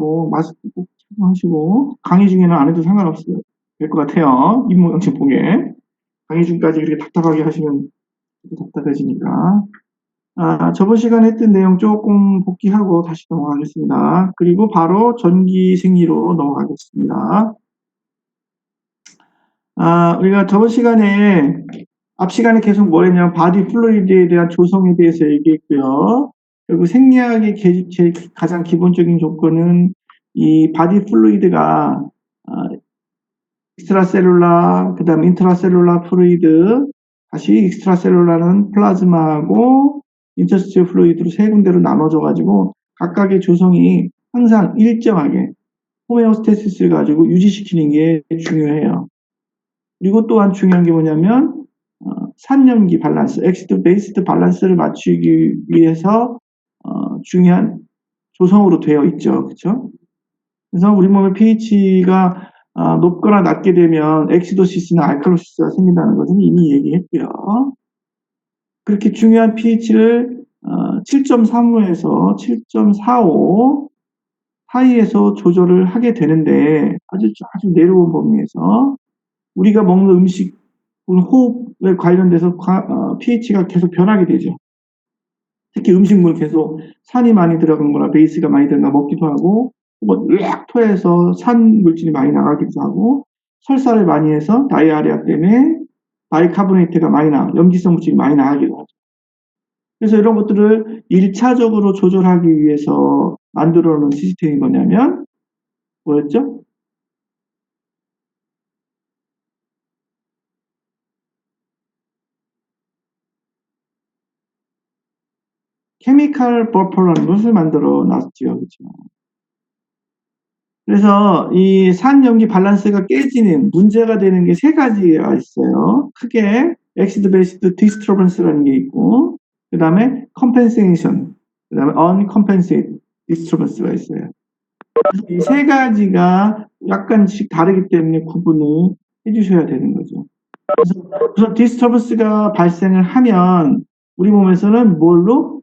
조심하고 마스크 꼭 착용하시고 강의 중에는 안 해도 상관없어요. 될 것 같아요. 입모양측 보게. 강의 중까지 이렇게 답답하게 하시면 답답해지니까. 저번 시간에 했던 내용 조금 복기하고 다시 넘어가겠습니다. 그리고 바로 전기 생리로 넘어가겠습니다. 우리가 저번 시간에 앞 시간에 계속 뭘 했냐면 바디 플루이드에 대한 조성에 대해서 얘기했고요. 그리고 생리학의 가장 기본적인 조건은 이 바디 플루이드가 익스트라셀룰라, 그 다음 인트라셀룰라 플루이드, 다시 익스트라셀룰라는 플라즈마하고 인터스티셜 플루이드로 세 군데로 나눠져가지고 각각의 조성이 항상 일정하게 호메오스테시스를 가지고 유지시키는 게 중요해요. 그리고 또한 중요한 게 뭐냐면 산염기 밸런스, 엑시드 베이스드 밸런스를 맞추기 위해서 중요한 조성으로 되어 있죠. 그렇죠? 그래서 우리 몸의 pH가 높거나 낮게 되면 엑시도시스나 알칼로시스가 생긴다는 것은 이미 얘기했고요. 그렇게 중요한 pH를 7.35에서 7.45 사이에서 조절을 하게 되는데 아주 내려온 범위에서 우리가 먹는 음식, 호흡에 관련돼서 pH가 계속 변하게 되죠. 특히 음식물 계속 산이 많이 들어간 거나 베이스가 많이 들어가 먹기도 하고 으악 토해서 산 물질이 많이 나가기도 하고 설사를 많이 해서 다이아리아 때문에 바이카보네이트가 많이 염기성 물질이 많이 나가기도 하죠. 그래서 이런 것들을 1차적으로 조절하기 위해서 만들어 놓은 시스템이 뭐냐면 뭐였죠? 케미컬 버퍼라는 것을 만들어 놨죠. 그렇죠? 그래서 이 산염기 밸런스가 깨지는 문제가 되는 게 세 가지가 있어요. 크게 엑시드 베이스드 디스터번스라는 게 있고 그 다음에 컴펜세이션, 그 다음에 언컴펜세이트 디스터번스가 있어요. 이 세 가지가 약간씩 다르기 때문에 구분을 해주셔야 되는 거죠. 그래서 우선 디스터번스가 발생을 하면 우리 몸에서는 뭘로?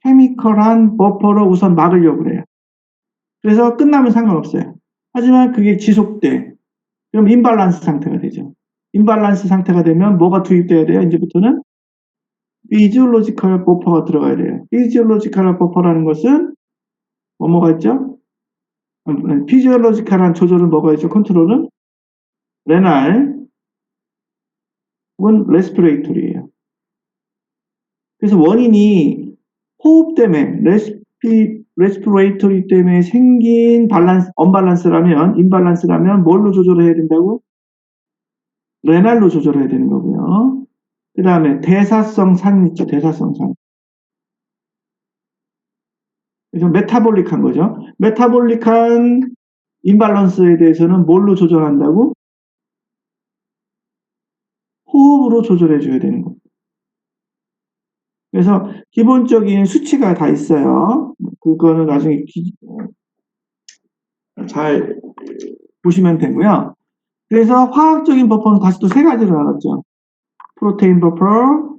케미컬한 버퍼로 우선 막으려고 해요. 그래서 끝나면 상관없어요. 하지만 그게 지속돼. 그럼 임발란스 상태가 되죠. 임발란스 상태가 되면 뭐가 투입돼야 돼요? 이제부터는 피지올로지컬 버퍼가 들어가야 돼요. 피지올로지컬 버퍼라는 것은 뭐가 있죠? 피지올로지컬한 조절은 뭐가 있죠? 컨트롤은 레날 혹은 레스피레이토리예요. 그래서 원인이 호흡 때문에 레스피레이토리 때문에 생긴 언밸런스라면 임발란스라면 뭘로 조절해야 된다고? 레날로 조절해야 되는 거고요. 그 다음에 대사성 산 있죠. 대사성 산. 그래서 메타볼릭한 거죠. 메타볼릭한 임밸런스에 대해서는 뭘로 조절한다고? 호흡으로 조절해 줘야 되는 거예요. 그래서 기본적인 수치가 다 있어요. 그거는 나중에 잘 보시면 되고요. 그래서 화학적인 버퍼는 다시 또 세 가지로 나눴죠. 프로테인 버퍼,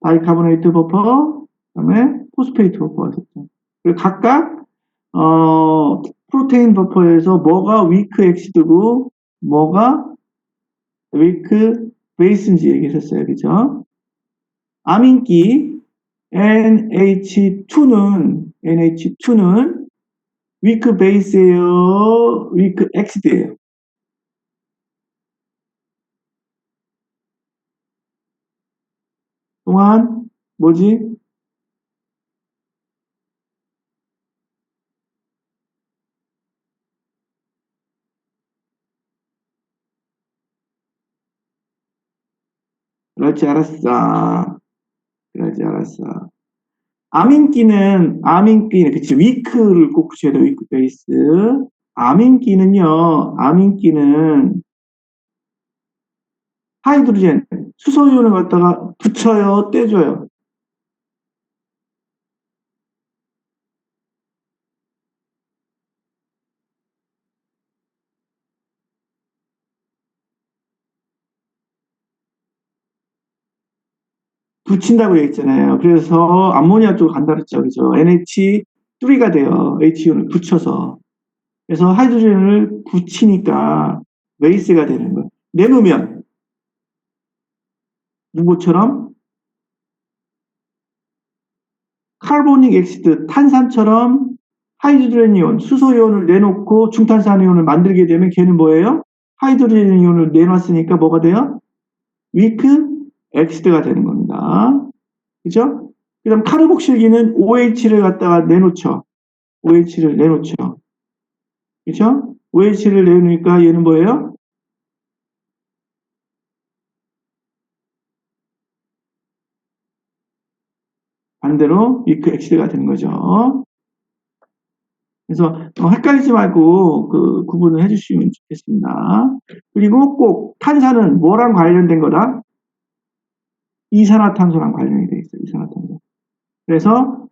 바이카보네이트 버퍼, 그다음에 포스페이트 버퍼가 있었죠. 그리고 각각 프로테인 버퍼에서 뭐가 위크 엑시드고 뭐가 위크 베이스인지 얘기했었어요. 그죠? 아민기 NH2는 위크 베이스예요, 위크 엑시드예요. 동안 뭐지? 그렇지 알았어. 그렇지 알았어. 아민기는 그치 위크를 꼭 붙여야 돼. 위크 베이스. 아민기는 하이드로젠 수소이온을 갖다가 붙여요, 떼줘요. 붙인다고 얘기했잖아요. 그래서 암모니아 쪽으로 간다 그랬죠. 그죠? NH3가 돼요. HU를 붙여서. 그래서 하이드로젠을 붙이니까 베이스가 되는 거예요. 내놓으면 누구처럼? 카르보닉 엑시드, 탄산처럼 하이드로젠 이온, 수소 이온을 내놓고 중탄산 이온을 만들게 되면 걔는 뭐예요? 하이드로젠 이온을 내놨으니까 뭐가 돼요? 위크 엑시드가 되는 겁니다. 그죠? 그 다음 카르복실기는 OH를 갖다가 내놓죠. OH를 내놓죠. 그죠? OH를 내놓으니까 얘는 뭐예요? 반대로 위크 엑시드가 되는 거죠. 그래서 헷갈리지 말고 그 구분을 해주시면 좋겠습니다. 그리고 꼭 탄산은 뭐랑 관련된 거다? 이산화탄소랑 관련이 돼 있어요. 이산화탄소. 그래서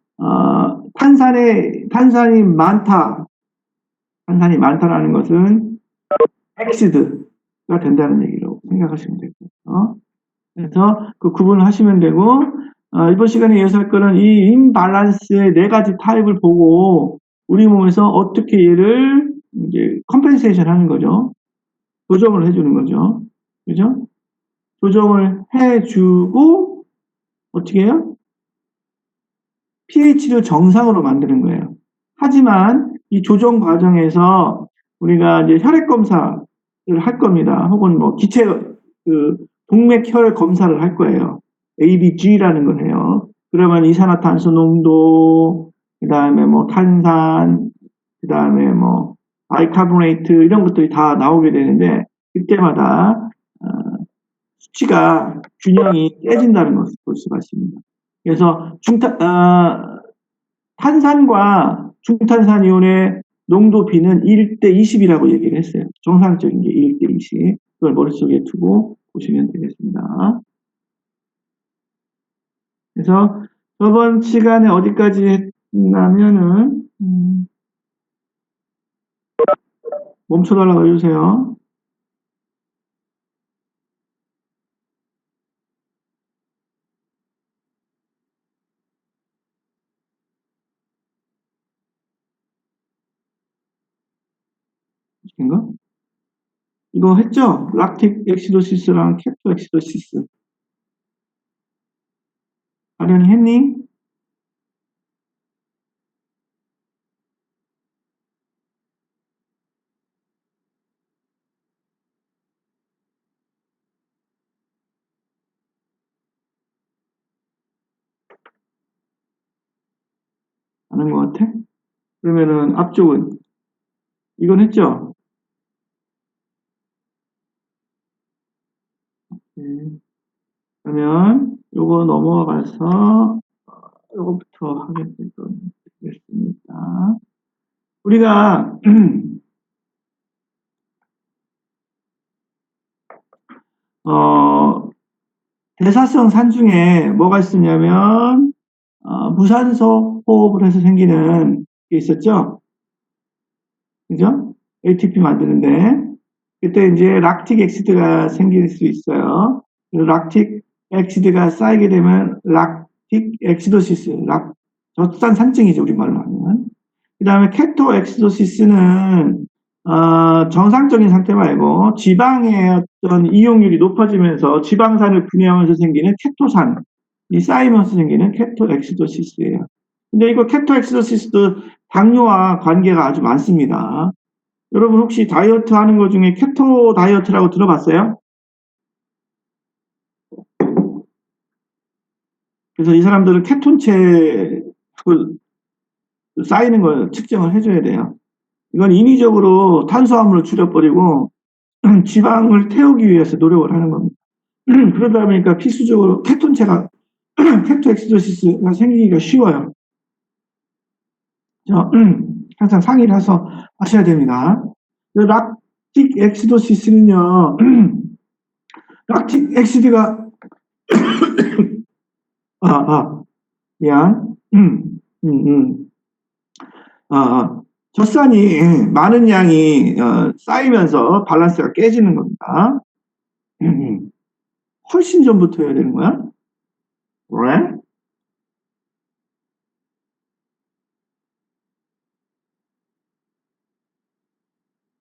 탄산이 많다. 탄산이 많다라는 것은 엑시드가 된다는 얘기로 생각하시면 되고요. 그래서 그 구분을 하시면 되고 이번 시간에 예수할 거는 이 임밸런스의 네 가지 타입을 보고 우리 몸에서 어떻게 얘를 이제 컴펜세이션 하는 거죠. 조정을 해주는 거죠. 그죠? 조정을 해주고 어떻게 해요? pH를 정상으로 만드는 거예요. 하지만 이 조정 과정에서 우리가 이제 혈액 검사를 할 겁니다. 혹은 뭐 기체 그 동맥혈 검사를 할 거예요. ABG라는 거네요. 그러면 이산화탄소 농도, 그 다음에 뭐 탄산, 그 다음에 뭐 바이카보네이트 이런 것들이 다 나오게 되는데 그때마다 수치가 균형이 깨진다는 것을 볼 수가 있습니다. 그래서 탄산과 중탄산 이온의 농도 비는 1대 20이라고 얘기를 했어요. 정상적인 게 1대 20. 그걸 머릿속에 두고 보시면 되겠습니다. 그래서 저번 시간에 어디까지 했냐면은 멈춰달라고 해주세요. 인가? 이거 했죠? 락틱 엑시도시스랑 캡토 엑시도시스. 아련이 했니? 아는 것 같아? 그러면은 앞쪽은 이건 했죠? 네. 그러면 요거 넘어가서 요거부터 하게 되겠습니다. 우리가 어, 대사성 산 중에 뭐가 있었냐면 무산소 호흡을 해서 생기는 게 있었죠. 그죠? ATP 만드는데 그때 이제 락틱 엑시드가 생길 수 있어요. 락틱 엑시드가 쌓이게 되면 락틱 엑시도시스, 젖산 산증이죠 우리말로 하면. 그 다음에 케토 엑시도시스는 정상적인 상태 말고 지방의 어떤 이용률이 높아지면서 지방산을 분해하면서 생기는 케토산이 쌓이면서 생기는 케토 엑시도시스예요. 근데 이거 케토 엑시도시스도 당뇨와 관계가 아주 많습니다. 여러분 혹시 다이어트 하는 것 중에 케토 다이어트라고 들어봤어요? 그래서 이 사람들은 케톤체 쌓이는 걸 측정을 해줘야 돼요. 이건 인위적으로 탄수화물을 줄여버리고 지방을 태우기 위해서 노력을 하는 겁니다. 그러다 보니까 필수적으로 케톤체가 케토엑시도시스가 생기기가 쉬워요. 항상 상의를 해서 하셔야 됩니다. 락틱 엑시도시스는요, 락틱 엑시드가 미안. 젖산이 많은 양이 쌓이면서 밸런스가 깨지는 겁니다. 훨씬 전부터 해야 되는 거야? 왜?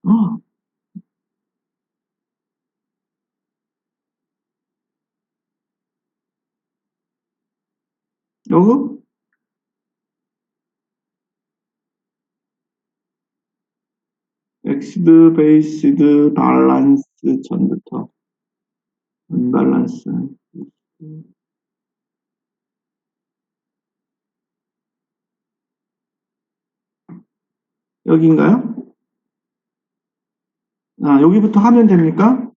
어, 요거 엑시드 베이스드 밸런스 전부터 언밸런스 여기인가요? 아, 여기부터 하면 됩니까?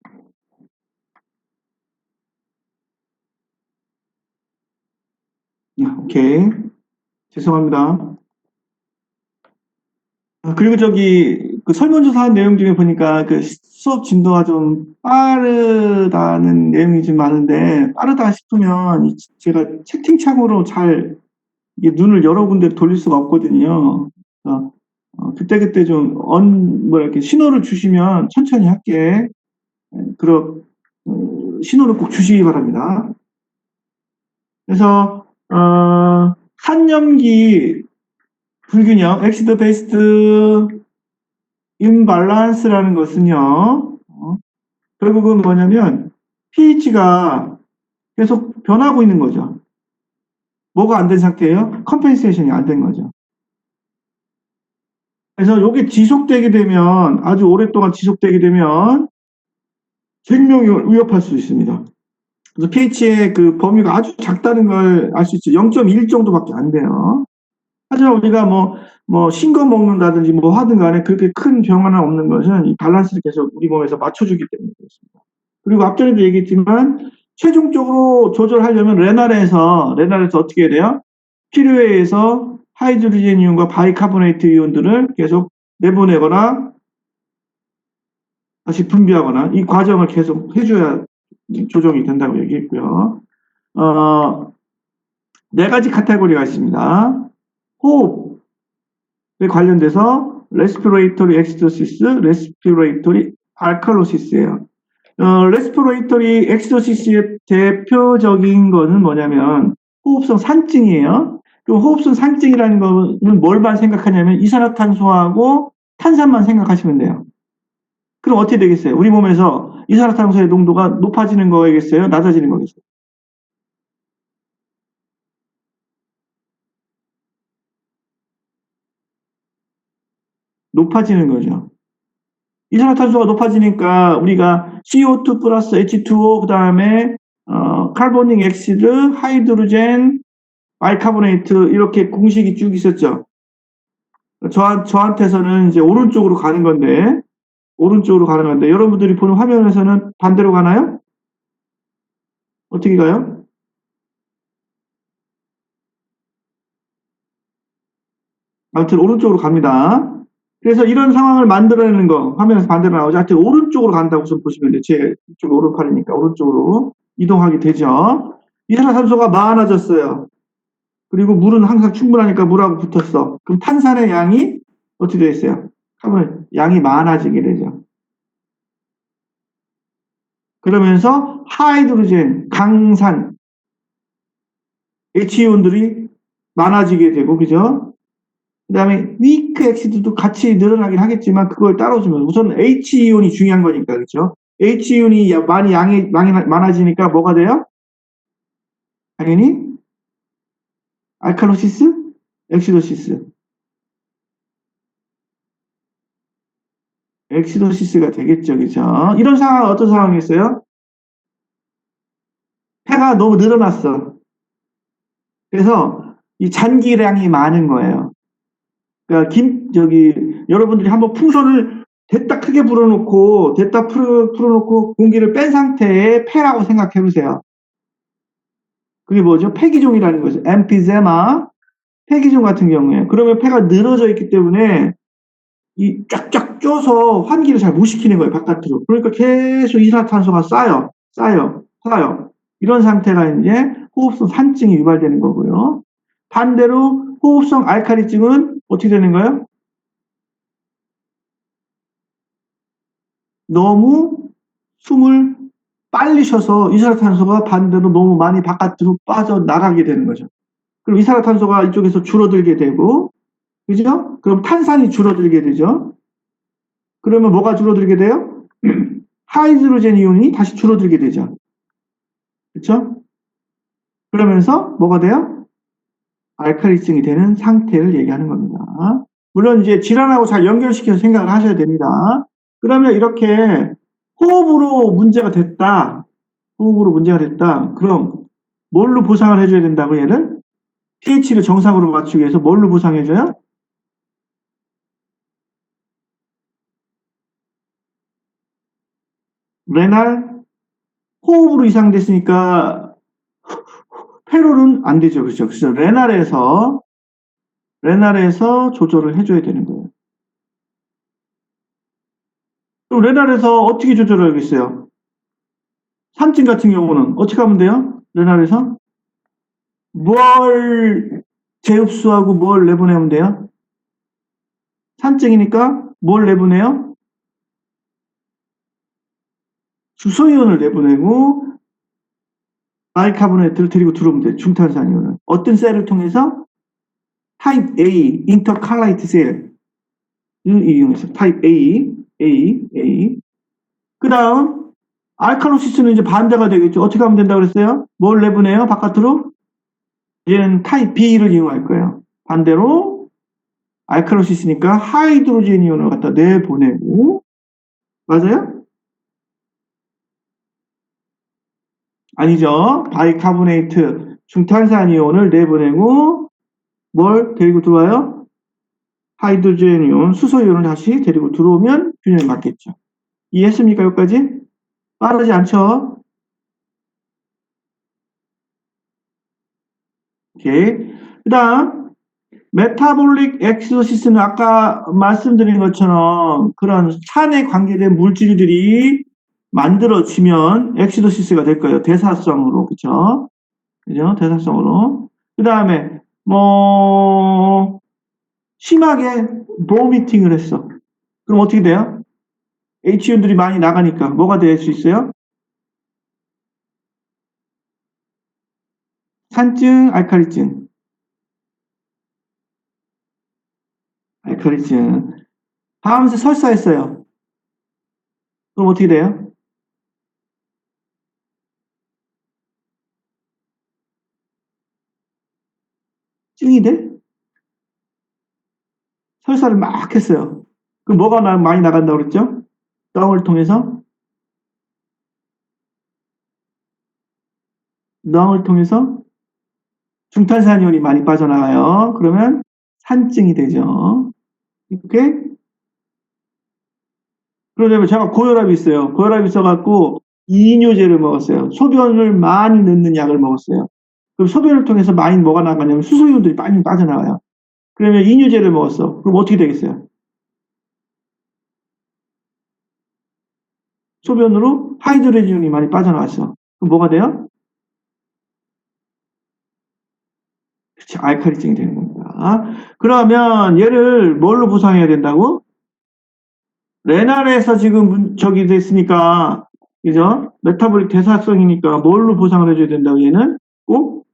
오케이. 죄송합니다. 그리고 저기 그 설문조사 한 내용 중에 보니까 그 수업 진도가 좀 빠르다는 내용이 좀 많은데 빠르다 싶으면 제가 채팅창으로 잘 이게 눈을 여러 군데 돌릴 수가 없거든요. 그때그때 좀 뭐라 이렇게 신호를 주시면 천천히 할게. 그런 신호를 꼭 주시기 바랍니다. 그래서 한염기 불균형 엑시드 베이스드 임밸런스라는 것은요. 결국은 뭐냐면 pH가 계속 변하고 있는 거죠. 뭐가 안 된 상태예요? 컴펜세이션이 안 된 거죠. 그래서 이게 지속되게 되면 아주 오랫동안 지속되게 되면 생명을 위협할 수 있습니다. 그래서 pH의 그 범위가 아주 작다는 걸 알 수 있죠. 0.1 정도밖에 안 돼요. 하지만 우리가 신 거 먹는다든지 뭐 하든 간에 그렇게 큰 변화는 없는 것은 이 밸런스를 계속 우리 몸에서 맞춰주기 때문에 그렇습니다. 그리고 앞전에도 얘기했지만 최종적으로 조절하려면 레날에서 어떻게 해야 돼요? 필요에 의해서 하이드로젠 이온과 바이카보네이트 이온들을 계속 내보내거나 다시 분비하거나 이 과정을 계속 해줘야 조정이 된다고 얘기했고요. 네 가지 카테고리가 있습니다. 호흡에 관련돼서 레스피레이터리 엑시도시스, 레스피레이터리 알칼로시스예요. 레스피레이터리 엑시도시스의 대표적인 거는 뭐냐면 호흡성 산증이에요. 그 호흡성 산증이라는 거는 뭘만 생각하냐면 이산화탄소하고 탄산만 생각하시면 돼요. 그럼 어떻게 되겠어요? 우리 몸에서 이산화탄소의 농도가 높아지는 거겠어요? 낮아지는 거겠어요? 높아지는 거죠. 이산화탄소가 높아지니까 우리가 CO2 플러스 H2O 그 다음에 카보닉 엑시드, 하이드로젠, 바이카보네이트 이렇게 공식이 쭉 있었죠. 저한테서는 이제 오른쪽으로 가는 건데 여러분들이 보는 화면에서는 반대로 가나요? 어떻게 가요? 아무튼 오른쪽으로 갑니다. 그래서 이런 상황을 만들어내는 거 화면에서 반대로 나오죠. 하여튼 오른쪽으로 간다고 좀 보시면 돼요. 제 이쪽 오른팔이니까 오른쪽으로 이동하게 되죠. 이산화탄소가 많아졌어요. 그리고 물은 항상 충분하니까 물하고 붙었어. 그럼 탄산의 양이 어떻게 되어 있어요? 카본 양이 많아지게 되죠. 그러면서 하이드로젠, 강산, H이온들이 많아지게 되고, 그죠? 그 다음에 위크 엑시드도 같이 늘어나긴 하겠지만 그걸 따라주면 우선 H이온이 중요한 거니까, 그죠? H이온이 양이 많아지니까 뭐가 돼요? 당연히 알칼로시스, 엑시도시스, 엑시도시스가 되겠죠, 그죠? 이런 상황은 어떤 상황이었어요? 폐가 너무 늘어났어. 그래서 이 잔기량이 많은 거예요. 그러니까 여러분들이 한번 풍선을 됐다 크게 불어놓고 풀어놓고 공기를 뺀 상태의 폐라고 생각해 보세요. 그게 뭐죠? 폐기종이라는 거죠. 엠피제마, 폐기종 같은 경우에. 그러면 폐가 늘어져 있기 때문에 이 쫙쫙 쪼서 환기를 잘 못 시키는 거예요, 바깥으로. 그러니까 계속 이산화탄소가 쌓여. 이런 상태가 이제 호흡성 산증이 유발되는 거고요. 반대로 호흡성 알칼리증은 어떻게 되는 거예요? 너무 숨을 빨리 쉬어서 이산화탄소가 반대로 너무 많이 바깥으로 빠져나가게 되는 거죠. 그럼 이산화탄소가 이쪽에서 줄어들게 되고, 그죠? 그럼 탄산이 줄어들게 되죠. 그러면 뭐가 줄어들게 돼요? 하이드로젠 이온이 다시 줄어들게 되죠. 그렇죠? 그러면서 뭐가 돼요? 알칼리성이 되는 상태를 얘기하는 겁니다. 물론 이제 질환하고 잘 연결시켜서 생각을 하셔야 됩니다. 그러면 이렇게 호흡으로 문제가 됐다. 호흡으로 문제가 됐다. 그럼 뭘로 보상을 해줘야 된다고 얘를? pH를 정상으로 맞추기 위해서 뭘로 보상해줘요? 레날 호흡으로 이상됐으니까 페롤은 안 되죠. 그렇죠? 그래서 레날에서 조절을 해줘야 되는 거예요. 그럼 레날에서 어떻게 조절하겠어요? 산증 같은 경우는 어떻게 하면 돼요? 레날에서 뭘 재흡수하고 뭘 내보내면 돼요? 산증이니까 뭘 내보내요? 수소이온을 내보내고 바이카보네트를 데리고 들어오면 돼요. 중탄산이온을. 어떤 셀을 통해서? 타입 A, 인터칼라이트 셀을 이용해서 타입 A. 그 다음 알칼로시스는 이제 반대가 되겠죠. 어떻게 하면 된다고 그랬어요? 뭘 내보내요? 바깥으로? 얘는 타입 B를 이용할 거예요. 반대로 알칼로시스니까 하이드로젠 이온을 갖다 내보내고 맞아요? 아니죠. 바이카보네이트 중탄산 이온을 내보내고 뭘 데리고 들어와요? 하이드로젠 이온, 수소 이온을 다시 데리고 들어오면 균형이 맞겠죠. 이해했습니까? 여기까지? 빠르지 않죠? 오케이. 그 다음 메타볼릭 엑소시스는 아까 말씀드린 것처럼 그런 산에 관계된 물질들이 만들어지면 엑시도시스가 될 거예요. 대사성으로. 그죠? 그죠? 대사성으로. 그 다음에 뭐 심하게 보미팅을 했어. 그럼 어떻게 돼요? Hion들이 많이 나가니까 뭐가 될 수 있어요? 산증, 알칼리증. 알칼리증. 하면서 설사했어요. 그럼 어떻게 돼요? 증이 돼? 설사를 막 했어요. 그럼 뭐가 많이 나간다고 그랬죠? 덩을 통해서? 덩을 통해서 중탄산이온이 많이 빠져나가요. 그러면 산증이 되죠. 이렇게? 그러려면 제가 고혈압이 있어요. 고혈압이 있어갖고 이뇨제를 먹었어요. 소변을 많이 넣는 약을 먹었어요. 그럼 소변을 통해서 많이 뭐가 나가냐면 수소이온들이 많이 빠져나가요. 그러면 이뇨제를 먹었어. 그럼 어떻게 되겠어요? 소변으로 하이드로겐이 많이 빠져나왔어. 그럼 뭐가 돼요? 그치, 알칼리증이 되는 겁니다. 그러면 얘를 뭘로 보상해야 된다고? 레날에서 지금 저기 됐으니까, 그죠? 메타볼릭 대사성이니까 뭘로 보상을 해줘야 된다고 얘는? 꼭?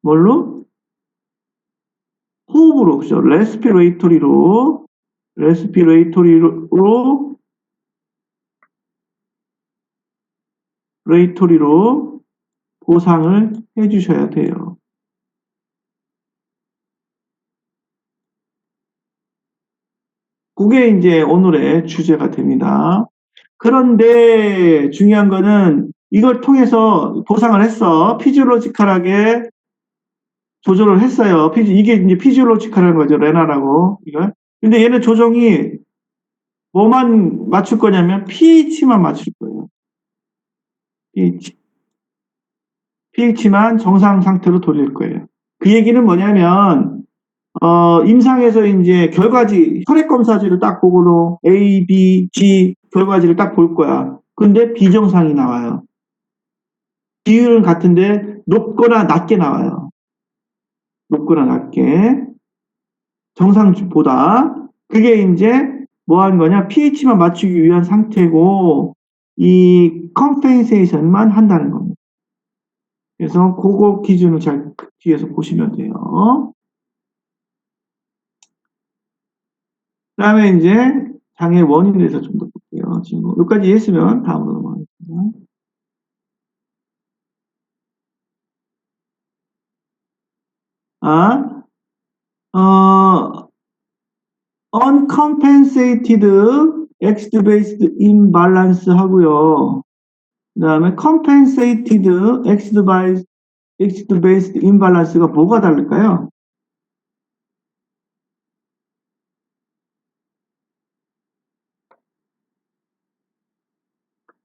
뭘로? 호흡으로, 그죠? 레스피레이토리로, 레이토리로 보상을 해주셔야 돼요. 그게 이제 오늘의 주제가 됩니다. 그런데 중요한 거는 이걸 통해서 보상을 했어. 피지올로지컬하게 조절을 했어요. 이게 이제 피지올로지컬한 거죠. 레나라고. 이걸. 근데 얘는 조정이 뭐만 맞출 거냐면 pH만 맞출 거예요. pH만 정상 상태로 돌릴 거예요. 그 얘기는 뭐냐면 임상에서 이제 결과지 혈액 검사지를 딱 보고로 A, B, G 결과지를 딱 볼 거야. 근데 비정상이 나와요. 비율은 같은데 높거나 낮게 나와요. 높거나 낮게 정상보다 그게 이제 뭐 하는 거냐 pH만 맞추기 위한 상태고 이 컴펜세이션만 한다는 겁니다. 그래서 그거 기준을 잘 뒤에서 보시면 돼요. 그 다음에 이제 장애 원인에 대해서 좀 더 볼게요. 지금 여기까지 이해했으면 다음으로 넘어가겠습니다. 아, uncompensated X-based imbalance 하고요. 그 다음에 compensated X-based imbalance가 뭐가 다를까요?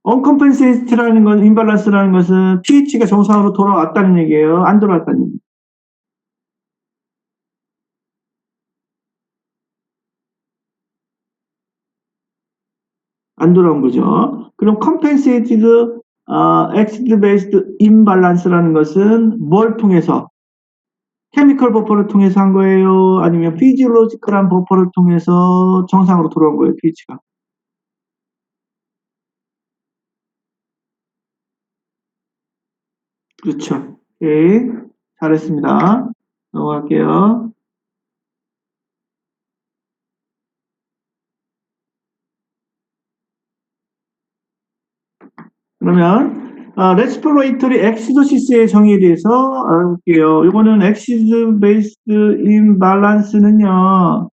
uncompensaded라는 건, imbalance라는 것은 pH가 정상으로 돌아왔다는 얘기예요. 안 돌아왔다는 얘기예요. 안 돌아온 거죠. 그럼 compensated X-based imbalance라는 것은 뭘 통해서? 케미컬 버퍼를 통해서 한 거예요? 아니면 피지올로지컬한 버퍼를 통해서 정상으로 돌아온 거예요, pH가? 그렇죠. 오케이. 잘했습니다. 넘어갈게요. 그러면 레스피레이터리 엑시도시스의 정의에 대해서 알아볼게요. 이거는 엑시드 베이스드 임밸런스는요.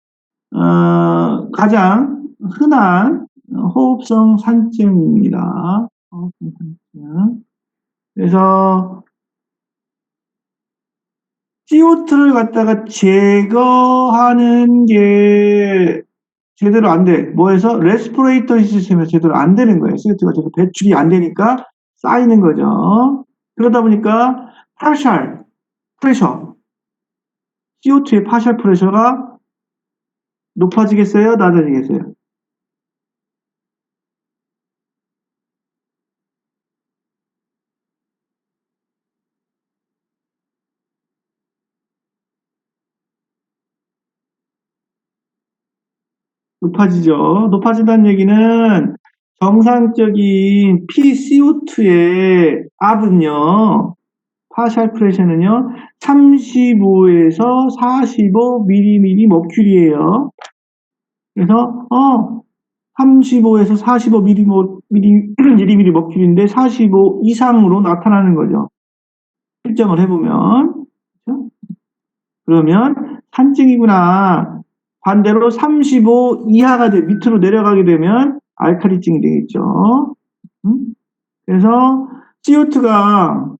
가장 흔한 호흡성 산증입니다. 호흡성 산증. 그래서 CO2를 갖다가 제거하는 게 제대로 안 돼. 뭐해서? 레스피레이터리 시스템에서 제대로 안 되는 거예요. CO2가 제대로 배출이 안 되니까 쌓이는 거죠. 그러다 보니까 파셜 프레셔, CO2의 파셜 프레셔가 높아지겠어요? 낮아지겠어요? 높아지죠. 높아진다는 얘기는 정상적인 PCO2의 압은요, 파셜 프레셔는요, 35에서 45mm 머큐리예요. 그래서 35에서 45mm 머큐리인데 45 이상으로 나타나는 거죠. 실정을 해보면. 그렇죠? 그러면 산증이구나. 반대로 35 이하가 밑으로 내려가게 되면 알칼리증이 되겠죠. 그래서 CO2가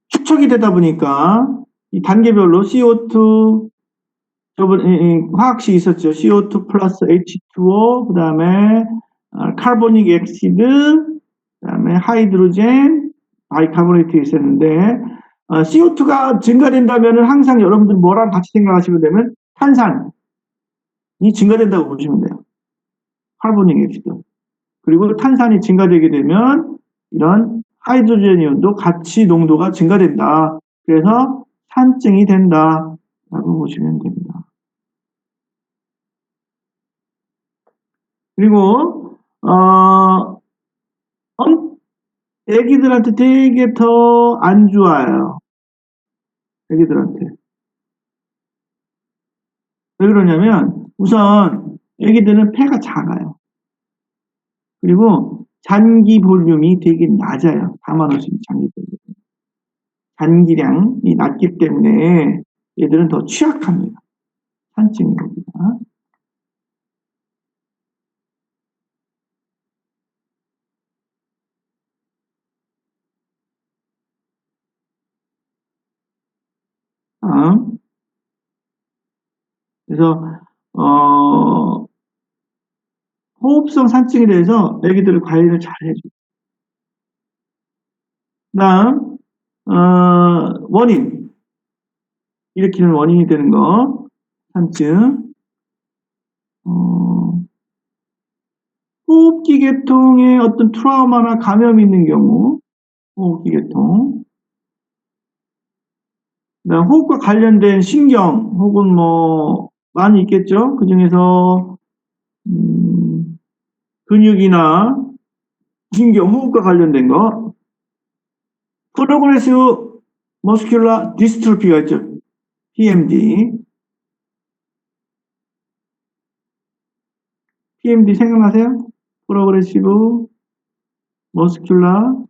축적이 되다 보니까 이 단계별로 CO2 저번 화학식 있었죠. CO2 플러스 H2O, 그 다음에 카보닉 엑시드, 그 다음에 하이드로젠, 바이카보네이트 있었는데 CO2가 증가된다면 항상 여러분들 뭐랑 같이 생각하시면 되면 탄산이 증가된다고 보시면 돼요. 카보닉 엑시드. 그리고 탄산이 증가되게 되면 이런 하이드로젠 이온도 같이 농도가 증가된다. 그래서 산증이 된다라고 보시면 됩니다. 그리고 애기들한테 되게 더 안 좋아요. 애기들한테. 왜 그러냐면 우선 애기들은 폐가 작아요. 그리고 잔기 볼륨이 되게 낮아요. 담아놓을 수 있는 잔기 볼륨. 잔기량이 낮기 때문에 얘들은 더 취약합니다. 산증이 겁니다. 그래서 호흡성 산증에 대해서 애기들을 관리를 잘 해줘요. 다음 원인 일으키는 원인이 되는 거 산증 호흡기 계통에 어떤 트라우마나 감염이 있는 경우 호흡기 계통 그다음 호흡과 관련된 신경 혹은 뭐 많이 있겠죠. 그 중에서 근육이나 신경 호흡과 관련된 거 프로그레시브 머스큘라 디스트로피가 있죠. PMD PMD 생각나세요? 프로그레시브 머스큘라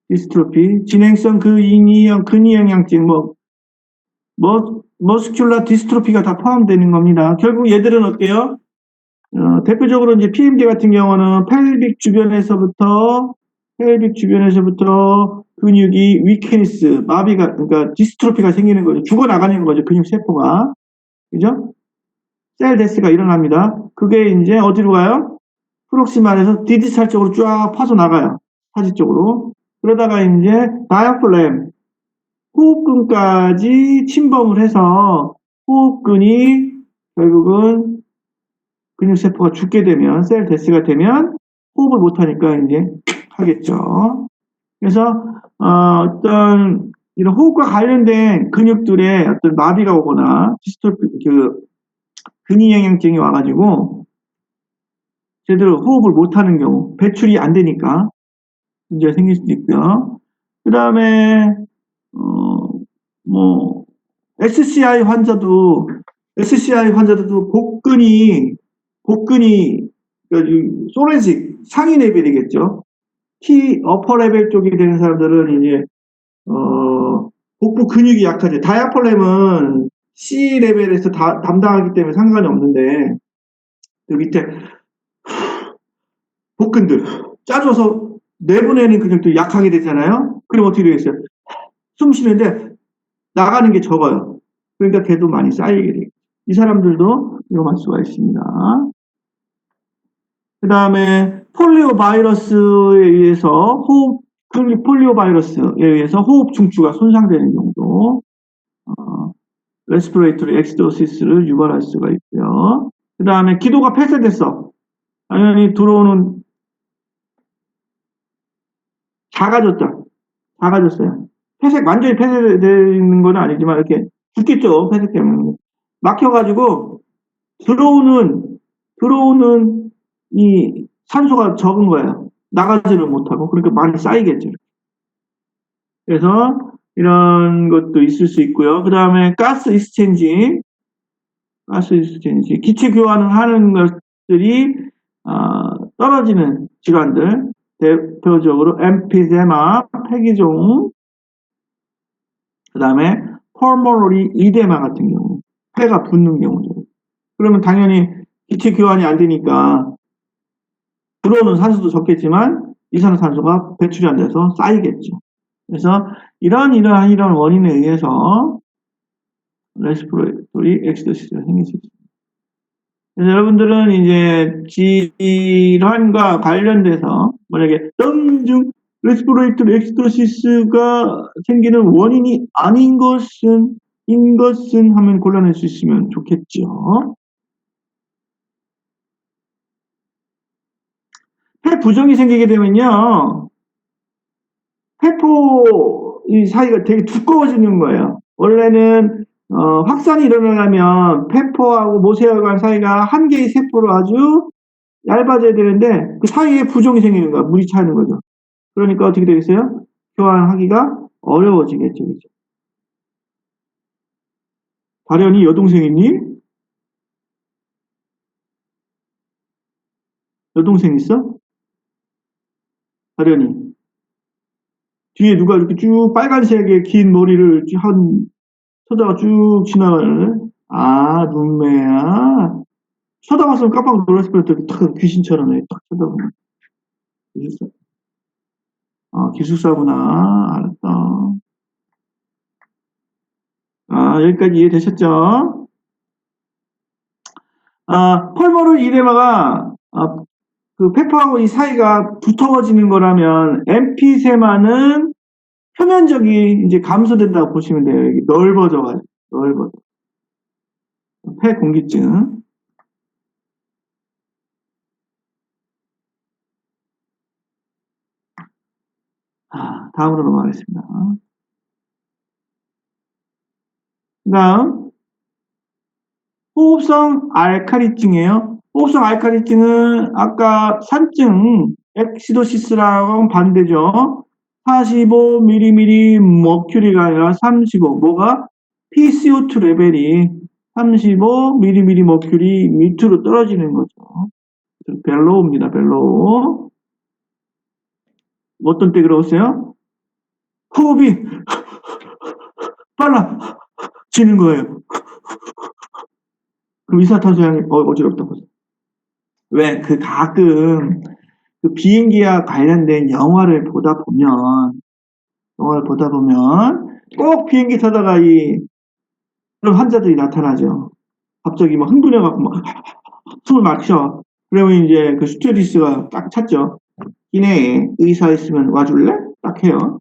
디스트로피, 진행성 근위영양증, 머스큘라 디스트로피가 다 포함되는 겁니다. 결국 얘들은 어때요? 대표적으로 이제 PMD 같은 경우는 펠빅 주변에서부터 근육이 위크니스, 마비가, 그러니까 디스트로피가 생기는 거죠. 죽어나가는 거죠. 근육 세포가. 그죠? 셀 데스가 일어납니다. 그게 이제 어디로 가요? 프록시말에서 디디살 쪽으로 쫙 파져나가요. 하지 쪽으로. 그러다가 이제 다이아프램, 호흡근까지 침범을 해서 호흡근이 결국은 근육세포가 죽게 되면, 셀 데스가 되면 호흡을 못하니까 이제 하겠죠. 그래서 어떤 이런 호흡과 관련된 근육들의 어떤 마비가 오거나 근위영양증이 와가지고 제대로 호흡을 못하는 경우, 배출이 안 되니까 문제가 생길 수도 있고요. 그 다음에 SCI 환자도 복근이 그러니까 소렌식 상위 레벨이겠죠. T 어퍼 레벨 쪽이 되는 사람들은 이제 복부 근육이 약하죠. 다이아폴렘은 C 레벨에서 담당하기 때문에 상관이 없는데 그 밑에 복근들 짜줘서 내보내는 근육도 약하게 되잖아요. 그럼 어떻게 되겠어요? 숨 쉬는데 나가는 게 적어요. 그러니까 걔도 많이 쌓이게 돼요. 이 사람들도 위험할 수가 있습니다. 그 다음에 폴리오 바이러스에 의해서 호흡 중추가 손상되는 경우도 레스피레이터리 엑시도시스를 유발할 수가 있고요. 그 다음에 기도가 폐쇄됐어. 당연히 들어오는 작아졌어요. 완전히 폐쇄되는 건 아니지만 이렇게 죽겠죠. 폐쇄 때문에. 막혀가지고 들어오는 이 산소가 적은 거예요. 나가지를 못하고. 그러니까 많이 쌓이겠죠. 그래서 이런 것도 있을 수 있고요. 그 다음에 가스 익스체인지, 기체 교환을 하는 것들이 떨어지는 질환들, 대표적으로 엠피제마, 폐기종, 그 다음에 펄모너리 이데마 같은 경우, 폐가 붓는 경우죠. 그러면 당연히 기체 교환이 안 되니까 들어오는 산소도 적겠지만 이산화탄소가 배출이 안 돼서 쌓이겠죠. 그래서 이런 원인에 의해서 레스피레이터리 엑시도시스가 생길 수 있습니다. 그래서 여러분들은 이제 질환과 관련돼서 만약에 점중 레스피레이터리 엑시도시스가 생기는 원인이 아닌 것은 하면 골라낼 수 있으면 좋겠죠. 폐 부종이 생기게 되면요, 세포 이 사이가 되게 두꺼워지는 거예요. 원래는 확산이 일어나려면 폐포하고 모세혈관 사이가 한 개의 세포로 아주 얇아져야 되는데 그 사이에 부종이 생기는 거야. 물이 차는 거죠. 그러니까 어떻게 되겠어요? 교환하기가 어려워지겠죠. 그렇죠? 다련이 여동생 있니? 여동생 있어? 다련이. 뒤에 누가 이렇게 쭉 빨간색의 긴 머리를 쳐다가 쭉 지나가는, 아, 눈매야. 쳐다봤으면 깜빡 놀랐을 뻔했더니 탁 귀신처럼 딱 쳐다보네. 기숙사. 기숙사구나. 알았다. 여기까지 이해되셨죠? 펄모널 이데마가 그 페퍼하고 이 사이가 두터워지는 거라면 엠피세마는 표면적이 이제 감소된다고 보시면 돼요. 여기 넓어져가지고 폐공기증. 다음으로 넘어가겠습니다. 그 다음 호흡성 알칼리증이에요. 호흡성 알칼리증은 아까 산증 엑시도시스랑은 반대죠. 45mm 머큐리가 아니라 35. 뭐가? PCO2 레벨이 35mm 머큐리 밑으로 떨어지는 거죠. 벨로우입니다. 벨로우. 어떤 때 그러세요? 호흡이 빨라지는 거예요. 그럼 이산화탄소량이 어지럽다고. 왜? 가끔 그 비행기와 관련된 영화를 보다 보면 꼭 비행기 타다가 그런 환자들이 나타나죠. 갑자기 막 흥분해갖고 막 숨을 막 쉬어. 그러면 이제 그 스튜어디스가 딱 찾죠. 이내에 의사 있으면 와줄래? 딱 해요.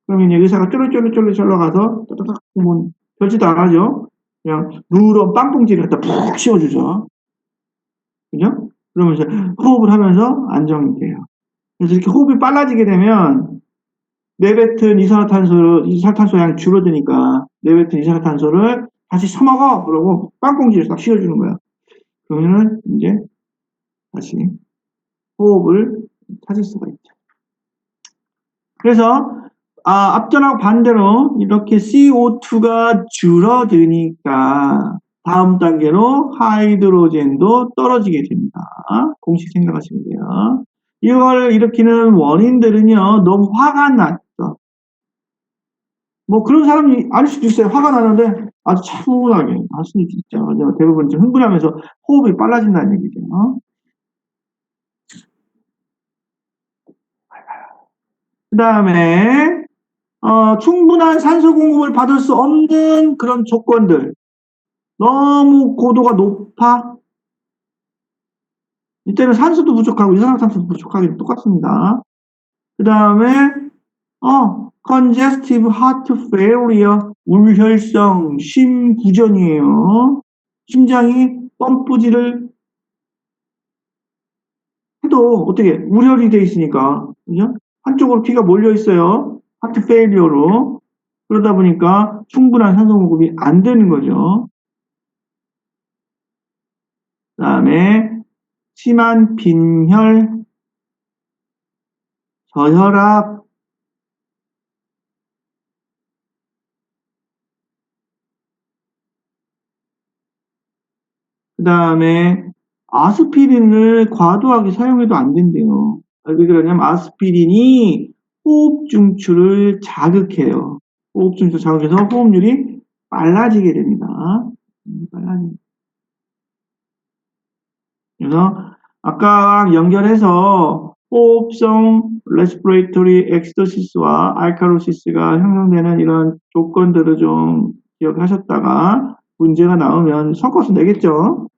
그러면 이제 의사가 쫄쫄쫄쫄 가서 따닥닥 보면 별짓도 안 하죠. 그냥 누런 빵봉지를 갖다 푹 씌워주죠. 그죠? 그러면 이제 호흡을 하면서 안정이 돼요. 그래서 이렇게 호흡이 빨라지게 되면 내뱉은 이산화탄소량 줄어드니까 내뱉은 이산화탄소를 다시 처먹어! 그러고 빵봉지를 딱 씌워주는 거야. 그러면은 이제 다시 호흡을 찾을 수가 있죠. 그래서 앞전하고 반대로 이렇게 CO2가 줄어드니까 다음 단계로 하이드로젠도 떨어지게 됩니다. 공식 생각하시면 돼요. 이걸 일으키는 원인들은요, 너무 화가 났어. 뭐 그런 사람이 아닐 수도 있어요. 화가 나는데 아주 차분하게 할 수도 있죠. 대부분 좀 흥분하면서 호흡이 빨라진다는 얘기죠. 그 다음에 충분한 산소 공급을 받을 수 없는 그런 조건들. 너무 고도가 높아. 이때는 산소도 부족하고 이산화탄소도 부족하기 똑같습니다. 그 다음에 congestive heart failure, 울혈성 심부전이에요. 심장이 펌프질을 해도 어떻게 울혈이 돼 있으니까 그죠? 한쪽으로 피가 몰려 있어요. 하트 페일리어로. 그러다 보니까 충분한 산소 공급이 안 되는 거죠. 그 다음에 심한 빈혈, 저혈압, 그 다음에 아스피린을 과도하게 사용해도 안 된대요. 왜 그러냐면 아스피린이 호흡 중추를 자극해요. 호흡 중추 자극해서 호흡률이 빨라지게 됩니다. 빨라집니다. 그래서 아까랑 연결해서 호흡성 레스피레이터리 엑스더시스와 알칼로시스가 형성되는 이런 조건들을 좀 기억하셨다가 문제가 나오면 섞어서 내겠죠.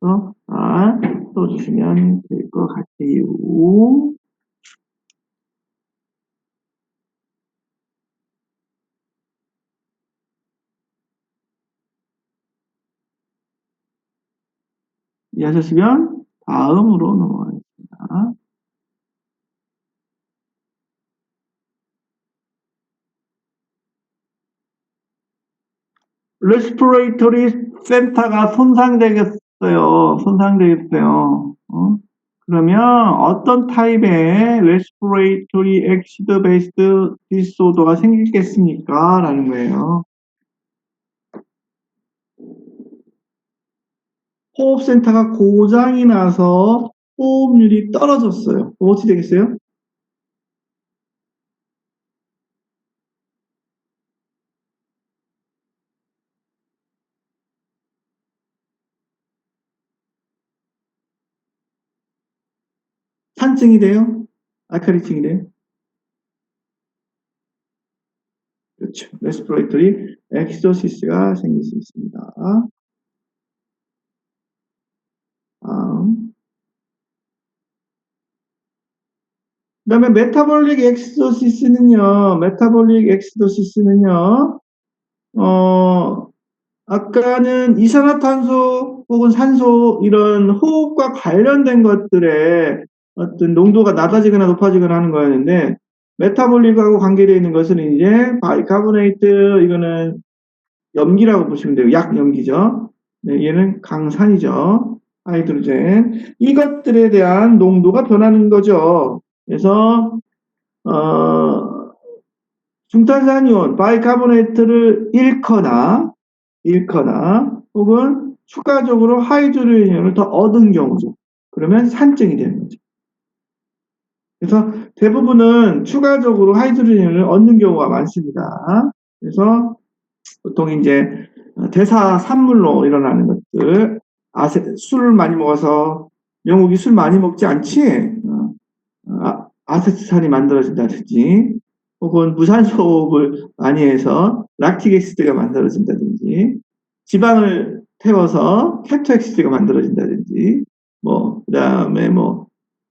그래서 써주시면 될 것 같아요. 이해하셨으면 다음으로 넘어가겠습니다. 레스피레이터리 센터가 손상되겠어요. 그러면 어떤 타입의 레스피레이터리 엑시드 베이스드 디소더가 생기겠습니까? 라는 거예요. 호흡센터가 고장이 나서 호흡률이 떨어졌어요. 어떻게 되겠어요? 산증이 돼요? 알칼리증이 돼요? 그렇죠. 레스피레이터리 엑시도시스가 생길 수 있습니다. 그 다음에 메타볼릭 엑시도시스는요, 아까는 이산화탄소 혹은 산소 이런 호흡과 관련된 것들의 어떤 농도가 낮아지거나 높아지거나 하는 거였는데, 메타볼릭하고 관계되어 있는 것은 이제 바이카보네이트, 이거는 염기라고 보시면 돼요. 약염기죠. 네, 얘는 강산이죠. 하이드로젠. 이것들에 대한 농도가 변하는 거죠. 그래서 중탄산이온, 바이카보네이트를 잃거나 혹은 추가적으로 하이드로겐을 더 얻은 경우죠. 그러면 산증이 되는 거죠. 그래서 대부분은 추가적으로 하이드로겐을 얻는 경우가 많습니다. 그래서 보통 이제 대사 산물로 일어나는 것들, 술을 많이 먹어서 영국이 술 많이 먹지 않지? 아세트산이 만들어진다든지, 혹은 무산소호흡을 많이 해서 락틱 엑시드가 만들어진다든지, 지방을 태워서 케토엑시드가 만들어진다든지, 그다음에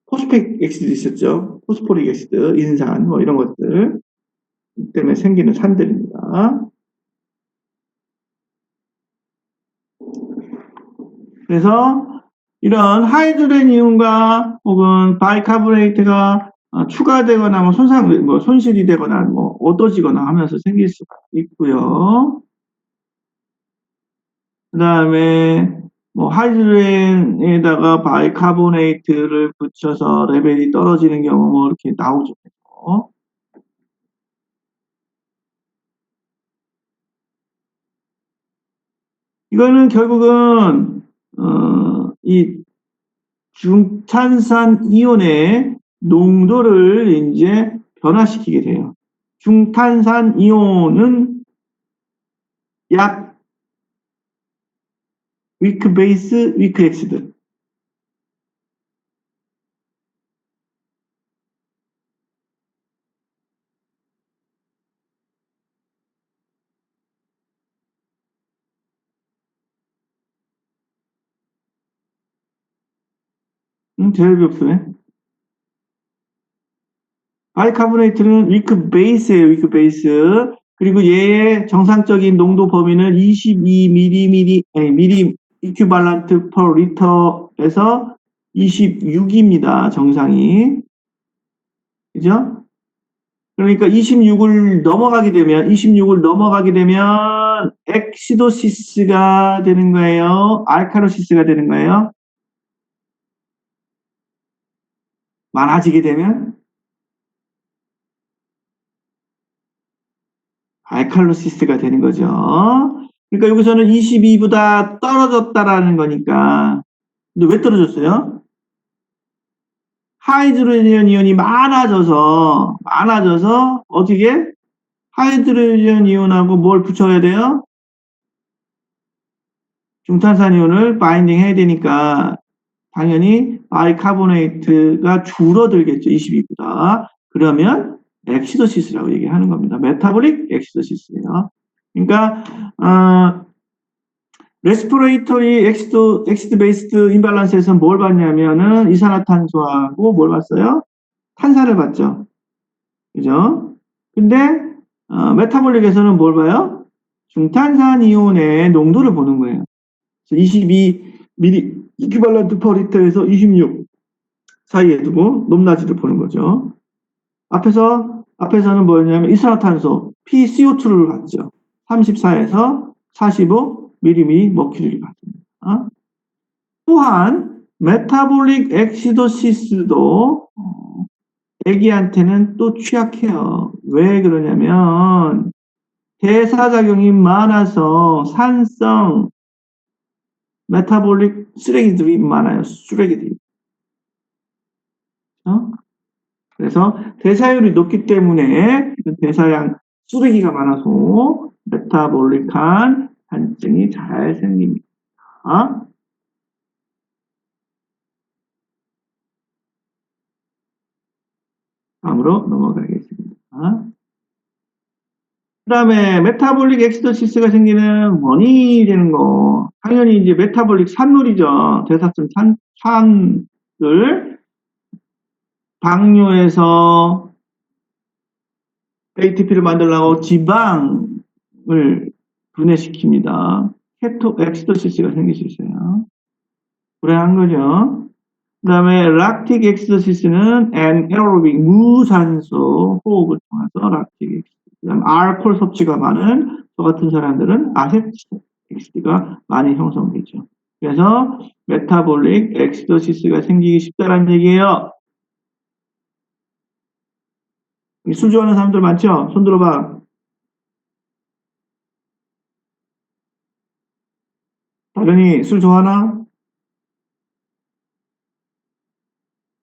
포스펙 엑시드 있었죠. 포스포릭 엑시드, 인산, 이런 것들 때문에 생기는 산들입니다. 그래서 이런 하이드로겐 이온과 혹은 바이카보네이트가 추가되거나 손실이 되거나 어두워지거나 하면서 생길 수가 있고요. 그 다음에 하이드로겐에다가 바이카보네이트를 붙여서 레벨이 떨어지는 경우 이렇게 나오죠. 이거는 결국은 이 중탄산 이온의 농도를 이제 변화시키게 돼요. 중탄산 이온은 약 위크 베이스, 위크 엑시드. 제일 없으네. 바이카보네이트는 위크 베이스예요, 위크 베이스. 그리고 얘의 정상적인 농도 범위는 22 이큐발란트 퍼 리터에서 26입니다, 정상이. 그죠? 그러니까 26을 넘어가게 되면 엑시도시스가 되는 거예요. 알카로시스가 되는 거예요. 많아지게 되면 알칼로시스가 되는 거죠. 그러니까 여기서는 22보다 떨어졌다라는 거니까. 근데 왜 떨어졌어요? 하이드로겐 이온이 많아져서 어떻게 하이드로겐 이온하고 뭘 붙여야 돼요? 중탄산 이온을 바인딩 해야 되니까 당연히 바이카보네이트가 줄어들겠죠. 22보다. 그러면 엑시도시스라고 얘기하는 겁니다. 메타볼릭 엑시도시스예요. 그러니까 레스피레이터리 엑시드 베이스드 임밸런스에서 뭘 봤냐면은 이산화탄소하고 뭘 봤어요? 탄산을 봤죠. 그죠? 근데 메타볼릭에서는 뭘 봐요? 중탄산 이온의 농도를 보는 거예요. 22 이퀴발런트 퍼 리터에서 26 사이에 두고 높낮이를 보는 거죠. 앞에서는 뭐였냐면 이산화탄소 PCO2를 봤죠. 34에서 45 mmHg를 봤습니다. 또한 메타볼릭 엑시도시스도 애기한테는 또 취약해요. 왜 그러냐면 대사작용이 많아서 산성 메타볼릭 쓰레기들이 많아요. 쓰레기들이. 그래서 대사율이 높기 때문에 대사량 쓰레기가 많아서 메타볼릭한 한증이 잘 생깁니다. 다음으로 넘어가겠습니다. 그 다음에 메타볼릭 엑시도시스가 생기는 원인이 되는 거 당연히 이제 메타볼릭 산물이죠. 대사성 산을 당뇨에서 ATP를 만들려고 지방을 분해시킵니다. 케토 엑시도시스가 생길 수 있어요. 불행한 거죠. 그 다음에 락틱 엑시도시스는 앤에어로빅 무산소 호흡을 통해서 락틱 엑시도시. 그다음 알코올 섭취가 많은 저 같은 사람들은 아세트엑시드가 많이 형성되죠. 그래서 메타볼릭 엑시도시스가 생기기 쉽다는 얘기예요. 술 좋아하는 사람들 많죠? 손 들어봐. 다른이 술 좋아하나?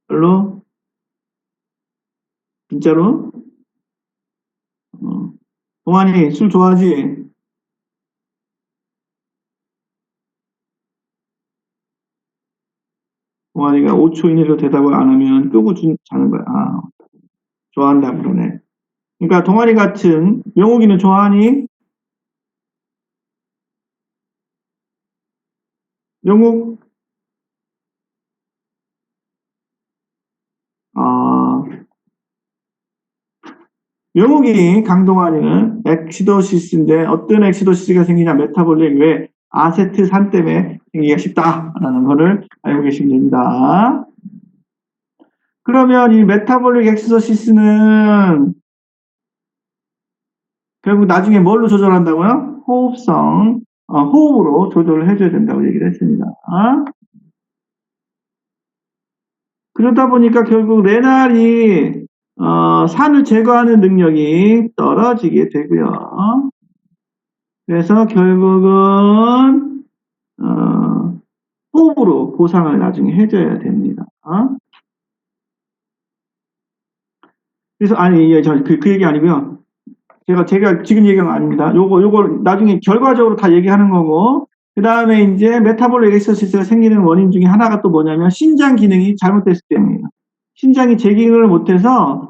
별로? 진짜로? 어. 동환이 술 좋아하지? 동환이가 5초 이내로 대답을 안 하면 끄고 자는 거야. 아, 좋아한다 그러네. 그러니까 동환이 같은 명욱이는 좋아하니? 명욱? 아, 명욱이 강동환이는 엑시도시스인데 어떤 엑시도시스가 생기냐 메타볼릭 왜 아세트산 때문에 생기기가 쉽다라는 거를 알고 계시면 됩니다. 그러면 이 메타볼릭 엑시도시스는 결국 나중에 뭘로 조절한다고요? 호흡성, 호흡으로 조절을 해줘야 된다고 얘기를 했습니다. 그러다 보니까 결국 레날이 산을 제거하는 능력이 떨어지게 되고요. 그래서 결국은 호흡으로 보상을 나중에 해줘야 됩니다. 그래서 아니 그 얘기 아니고요. 제가 지금 얘기한 거 아닙니다. 요거 나중에 결과적으로 다 얘기하는 거고 그 다음에 이제 메타볼릭 엑서시스가 생기는 원인 중에 하나가 또 뭐냐면 신장 기능이 잘못됐을 때입니다. 신장이 제기를 못해서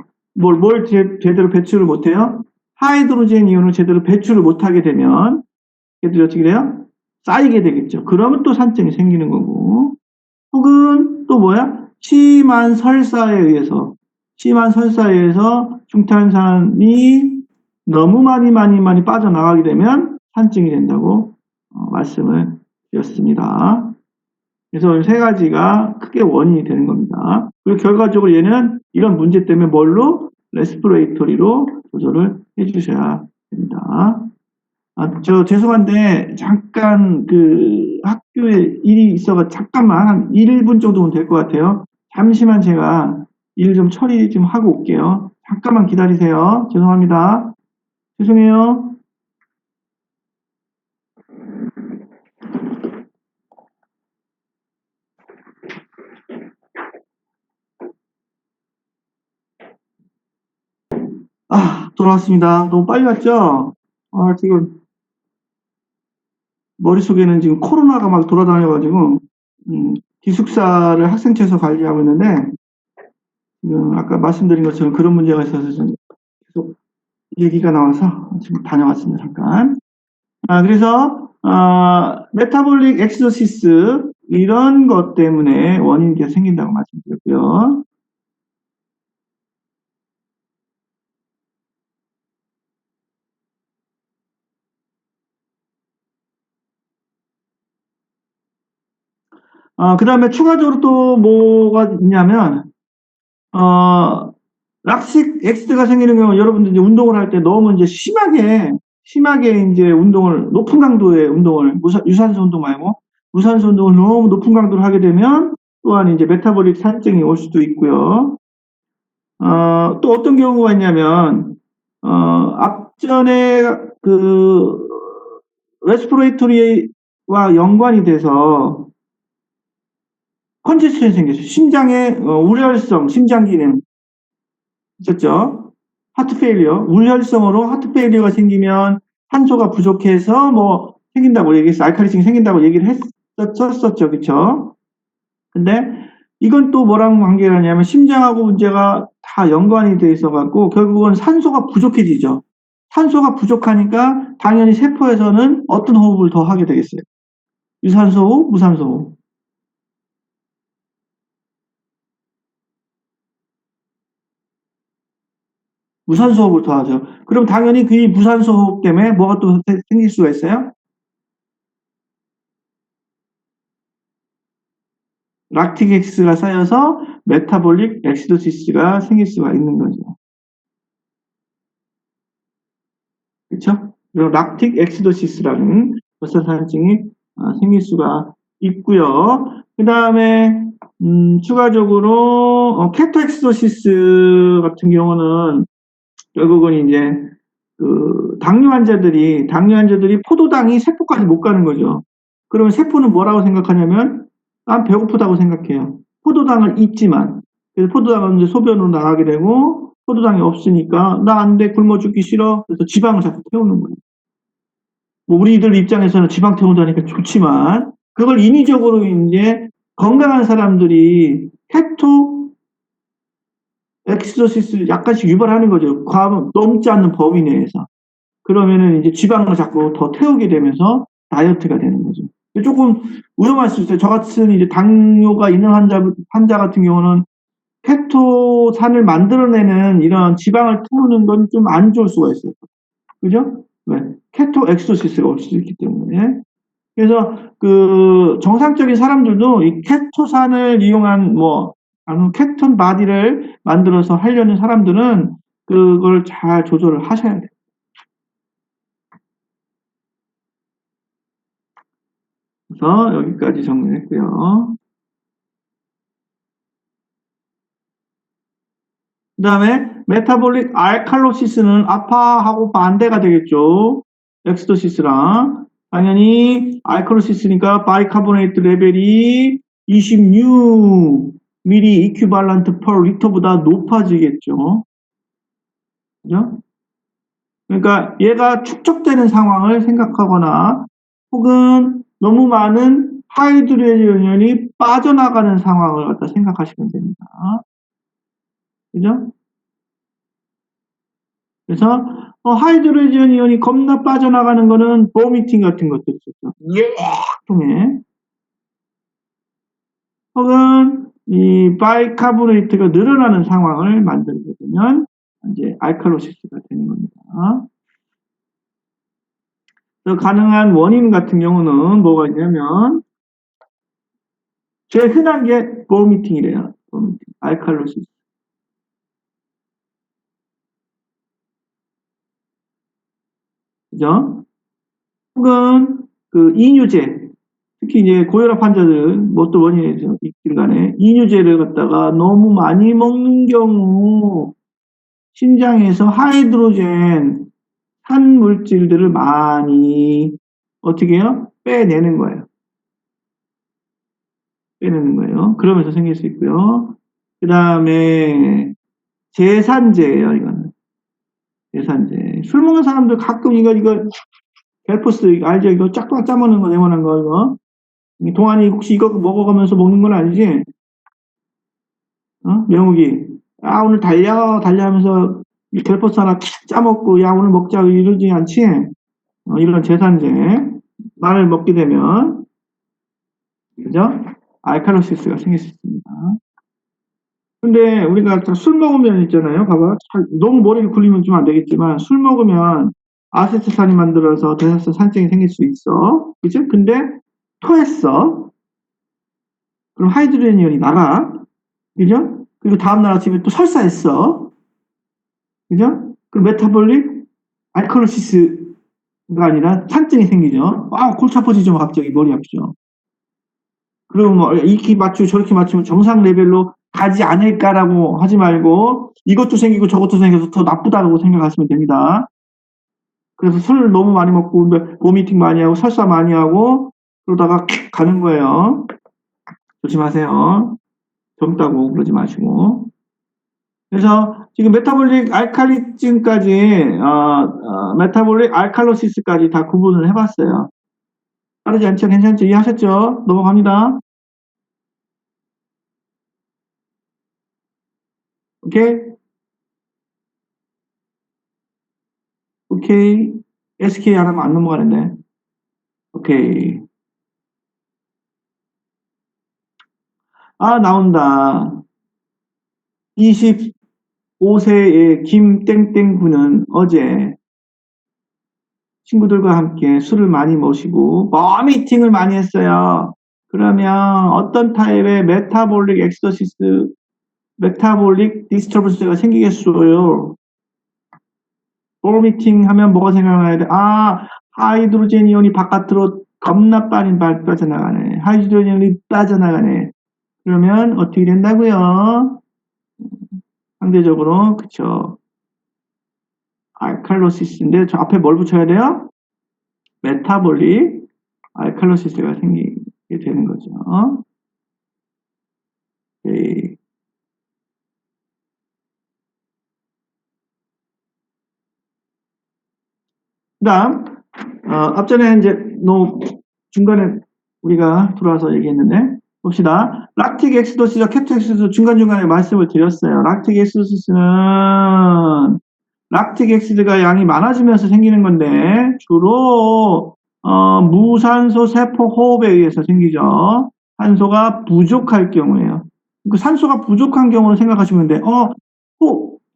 제대로 배출을 못해요? 하이드로젠 이온을 제대로 배출을 못하게 되면 얘들이 어떻게 돼요? 쌓이게 되겠죠. 그러면 또 산증이 생기는 거고 혹은 또 뭐야? 심한 설사에 의해서 중탄산이 너무 많이 빠져나가게 되면 산증이 된다고 말씀을 드렸습니다. 그래서 세 가지가 크게 원인이 되는 겁니다. 그리고 결과적으로 얘는 이런 문제 때문에 뭘로? 레스피레이터리로 조절을 해주셔야 됩니다. 저 죄송한데 잠깐 그 학교에 일이 있어가 잠깐만 한 1분 정도면 될 것 같아요. 잠시만 제가 일 좀 처리 좀 하고 올게요. 잠깐만 기다리세요. 죄송합니다. 죄송해요. 돌아왔습니다. 너무 빨리 왔죠? 지금 머릿속에는 지금 코로나가 막 돌아다녀가지고 기숙사를 학생처에서 관리하고 있는데 지금 아까 말씀드린 것처럼 그런 문제가 있어서 좀 계속 얘기가 나와서 지금 다녀왔습니다. 잠깐. 그래서 메타볼릭 엑소시스 이런 것 때문에 원인이 계속 생긴다고 말씀드렸고요. 그 다음에 추가적으로 또 뭐가 있냐면 락식 X가 생기는 경우 여러분들 이제 운동을 할 때 너무 이제 심하게 이제 운동을 높은 강도의 운동을 유산소 운동 말고 무산소 운동을 너무 높은 강도를 하게 되면 또한 이제 메타볼릭 산증이 올 수도 있고요. 또 어떤 경우가 있냐면 앞전에 그 레스피레이터리와 연관이 돼서 컨제스션이 생겼어요. 심장의 우려성, 심장 기능 있었죠. 하트 페일리어, 우혈성으로 하트 페일리어가 생기면 산소가 부족해서 뭐 생긴다고 얘기했어. 알칼리증이 생긴다고 얘기를 했었죠. 그쵸? 근데 이건 또 뭐랑 관계가 있냐면 심장하고 문제가 다 연관이 돼 있어 갖고 결국은 산소가 부족해지죠. 산소가 부족하니까 당연히 세포에서는 어떤 호흡을 더 하게 되겠어요. 유산소 호흡, 무산소 호흡. 무산소 호흡을 더 하죠. 그럼 당연히 그 무산소 호흡 때문에 뭐가 또 생길 수가 있어요? 락틱 X가 쌓여서 메타볼릭 엑시도시스가 생길 수가 있는 거죠. 그렇죠? 그리고 락틱 엑시도시스라는 버섯산증이 생길 수가 있고요. 그 다음에 추가적으로 케토엑시도시스 같은 경우는 결국은 이제 그 당뇨 환자들이 포도당이 세포까지 못 가는 거죠. 그러면 세포는 뭐라고 생각하냐면 난 배고프다고 생각해요. 포도당을 잊지만. 그래서 포도당은 이제 소변으로 나가게 되고 포도당이 없으니까 나 안 돼, 굶어 죽기 싫어. 그래서 지방을 자꾸 태우는 거예요. 뭐 우리들 입장에서는 지방 태운다니까 좋지만 그걸 인위적으로 이제 건강한 사람들이 케토 엑소시스를 약간씩 유발하는 거죠. 넘지 않는 범위 내에서. 그러면은 이제 지방을 자꾸 더 태우게 되면서 다이어트가 되는 거죠. 조금 위험할 수 있어요. 저 같은 이제 당뇨가 있는 환자 같은 경우는 케토산을 만들어내는 이런 지방을 태우는 건 좀 안 좋을 수가 있어요. 그죠? 왜? 케토 엑소시스가 올 수 있기 때문에. 그래서 그 정상적인 사람들도 이 케토산을 이용한 뭐 아니면 케톤 바디를 만들어서 하려는 사람들은 그걸 잘 조절을 하셔야 돼요. 그래서 여기까지 정리했고요. 그 다음에 메타볼릭 알칼로시스는 아파하고 반대가 되겠죠. 엑스토시스랑. 당연히 알칼로시스니까 바이카보네이트 레벨이 26 미리 이퀴발런트 per 리터보다 높아지겠죠. 그죠? 그러니까 얘가 축적되는 상황을 생각하거나 혹은 너무 많은 하이드로겐이 빠져나가는 상황을 갖다 생각하시면 됩니다. 그죠? 그래서 하이드로겐 이온이 겁나 빠져나가는 거는 보미팅 같은 것도 있었죠. 예, 통해. 혹은 이 바이카보네이트가 늘어나는 상황을 만들게 되면 이제 알칼로시스가 되는 겁니다. 가능한 원인 같은 경우는 뭐가 있냐면 제일 흔한 게 보미팅이래요. 보미팅, 알칼로시스. 그죠? 혹은 그 이뇨제, 특히 이제 고혈압 환자들, 뭐 또 원인이 있긴 간에 이뇨제를 갖다가 너무 많이 먹는 경우 신장에서 하이드로젠 산 물질들을 많이 어떻게 해요? 빼내는 거예요. 빼내는 거예요. 그러면서 생길 수 있고요. 그 다음에 제산제예요, 이거는. 제산제. 술 먹는 사람들 가끔 이거 벨포스 이거 알죠? 이거 짝짝 짜먹는 거, 네모난 거, 이거. 동안이 혹시 이거 먹어가면서 먹는 건 아니지? 명욱이. 아, 오늘 달려 하면서 이 벨포스 하나 탁 짜먹고, 야, 오늘 먹자, 이러지 않지? 이런 제산제. 말을 먹게 되면, 그죠? 알칼로시스가 생길 수 있습니다. 근데 우리가 술 먹으면 있잖아요. 봐봐. 너무 머리를 굴리면 좀 안 되겠지만, 술 먹으면 아세트산이 만들어서 대사성 산증이 생길 수 있어. 그죠? 근데 토했어. 그럼 하이드로겐 이온이 나가. 그죠? 그리고 다음날 아침에 또 설사했어. 그죠? 그럼 메타볼릭 알칼로시스가 아니라 산증이 생기죠. 아, 골치 아파지죠. 갑자기 머리 아프죠. 그리고 뭐 이렇게 맞추고 저렇게 맞추면 정상 레벨로 가지 않을까라고 하지 말고 이것도 생기고 저것도 생겨서 더 나쁘다고 생각하시면 됩니다. 그래서 술 너무 많이 먹고 보미팅 많이 하고 설사 많이 하고 그러다가 가는 거예요. 조심하세요. 젊다고 그러지 마시고. 그래서 지금 메타볼릭 알칼리즘까지 메타볼릭 알칼로시스까지 다 구분을 해봤어요. 빠르지 않죠? 괜찮죠? 이해하셨죠? 넘어갑니다. 오케이? 오케이. SK 안 하면 안 넘어가는데. 오케이. 아, 나온다. 25세의 김땡땡 군은 어제 친구들과 함께 술을 많이 마시고 머미팅을 많이 했어요. 그러면 어떤 타입의 메타볼릭 엑서시스, 메타볼릭 디스터번스가 생기겠어요? 머미팅 하면 뭐가 생각나야 돼? 아, 하이드로젠 이온이 바깥으로 겁나 빨리 빠져나가네. 하이드로젠 이온이 빠져나가네. 그러면 어떻게 된다고요? 상대적으로 그쵸. 알칼로시스인데 저 앞에 뭘 붙여야 돼요? 메타볼릭 알칼로시스가 생기게 되는 거죠. 예. 그다음 앞전에 이제 중간에 우리가 들어와서 얘기했는데 봅시다. 락틱 엑시도시와 케토 엑시도시 중간중간에 말씀을 드렸어요. 락틱 엑시도시는 락틱 엑시드가 양이 많아지면서 생기는 건데 주로 무산소 세포 호흡에 의해서 생기죠. 산소가 부족할 경우에요. 그 산소가 부족한 경우로 생각하시면 돼.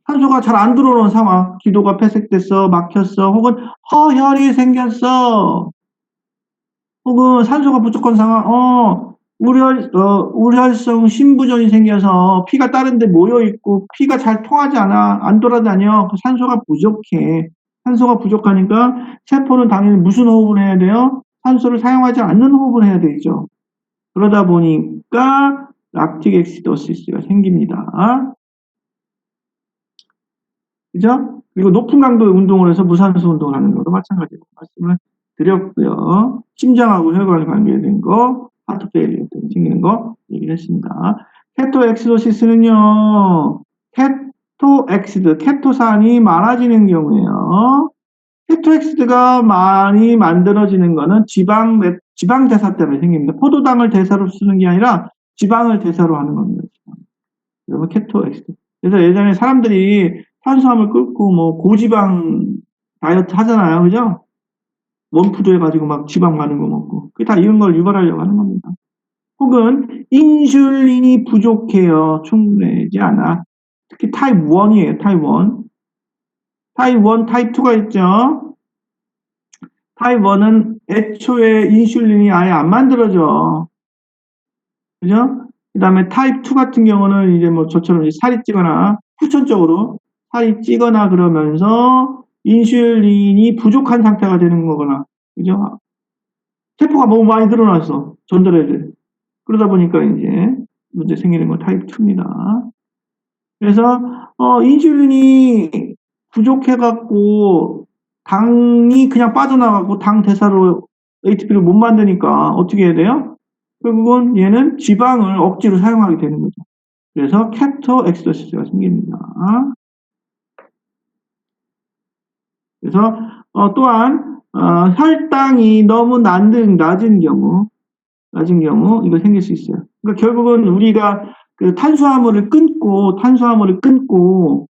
산소가 잘 안 들어오는 상황, 기도가 폐색됐어, 막혔어, 혹은 허혈이 생겼어, 혹은 산소가 부족한 상황, 우혈성 심부전이 생겨서 피가 다른 데 모여있고 피가 잘 통하지 않아, 안 돌아다녀. 산소가 부족해. 산소가 부족하니까 세포는 당연히 무슨 호흡을 해야 돼요? 산소를 사용하지 않는 호흡을 해야 되죠. 그러다 보니까 락틱 엑시도시스가 생깁니다. 그죠? 그리고 높은 강도의 운동을 해서 무산소 운동을 하는 것도 마찬가지로 말씀을 드렸고요. 심장하고 혈관에 관계된 거, 하트 페일리어 때문에 생기는 거 얘기를 했습니다. 케토 엑시도시스는요, 케토 엑시드, 케토산이 많아지는 경우에요. 케토 엑시드가 많이 만들어지는 거는 지방 대사 때문에 생깁니다. 포도당을 대사로 쓰는 게 아니라 지방을 대사로 하는 겁니다. 여러분 케토 엑시드. 그래서 예전에 사람들이 탄수화물 끊고 뭐 고지방 다이어트 하잖아요. 그죠? 원푸드 해가지고 막 지방 많은 거 먹고. 그게 다 이런 걸 유발하려고 하는 겁니다. 혹은 인슐린이 부족해요. 충분하지 않아. 특히 타입 1이에요. 타입 1. 타입 1, 타입 2가 있죠. 타입 1은 애초에 인슐린이 아예 안 만들어져. 그죠? 그 다음에 타입 2 같은 경우는 이제 뭐 저처럼 이제 살이 찌거나 후천적으로 살이 찌거나 그러면서 인슐린이 부족한 상태가 되는 거거나, 그죠? 세포가 너무 많이 늘어났어. 전달해야 돼. 그러다 보니까 이제 문제 생기는 건 타입 2입니다. 그래서, 인슐린이 부족해갖고 당이 그냥 빠져나가고 당 대사로 ATP를 못 만드니까 어떻게 해야 돼요? 결국은 얘는 지방을 억지로 사용하게 되는 거죠. 그래서 케토 엑시도시스가 생깁니다. 그래서 또한 혈당이 너무 낮은 경우 이거 생길 수 있어요. 그러니까 결국은 우리가 그 탄수화물을 끊고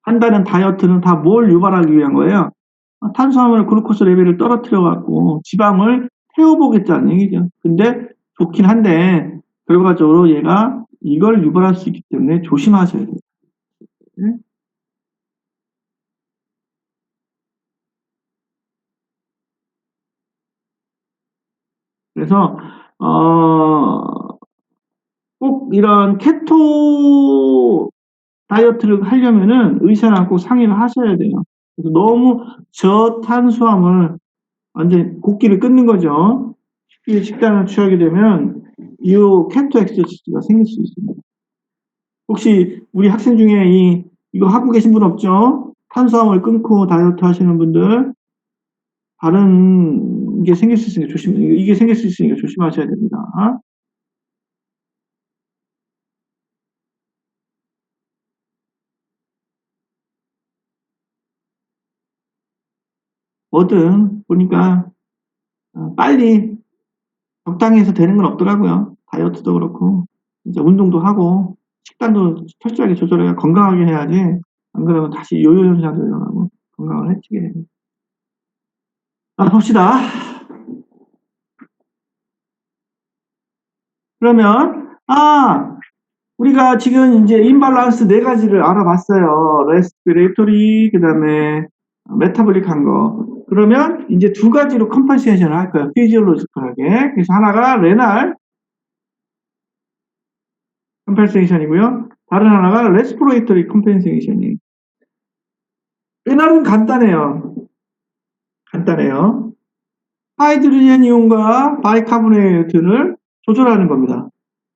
한다는 다이어트는 다 뭘 유발하기 위한 거예요? 탄수화물 글루코스 레벨을 떨어뜨려 갖고 지방을 태워보겠다는 얘기죠. 근데 좋긴 한데 결과적으로 얘가 이걸 유발할 수 있기 때문에 조심하셔야 돼요. 네? 그래서 꼭 이런 케토 다이어트를 하려면은 의사랑 꼭 상의를 하셔야 돼요. 그래서 너무 저탄수화물 완전 곡기를 끊는 거죠. 식단을 취하게 되면 이 케토 엑서시스가 생길 수 있습니다. 혹시 우리 학생 중에 이거 하고 계신 분 없죠? 탄수화물 끊고 다이어트 하시는 분들 다른 게 생길 수 있으니까 이게 생길 수 있으니까 조심하셔야 됩니다. 뭐든 보니까 빨리 적당히 해서 되는 건 없더라고요. 다이어트도 그렇고 이제 운동도 하고 식단도 철저하게 조절해야 건강하게 해야지 안 그러면 다시 요요 현상도 일어나고 건강을 해치게 됩니다. 봅시다. 그러면 우리가 지금 이제 임발란스 네 가지를 알아봤어요. 레스피레이토리 그다음에 메타볼릭한 거. 그러면 이제 두 가지로 컴펜세이션을 할 거예요. 피지올로지컬하게. 그래서 하나가 레날 컴펜세이션이고요. 다른 하나가 레스피레이토리 컴펜세이션이. 레날은 간단해요. 하이드로젠 이온과 바이카보네이트를 조절하는 겁니다.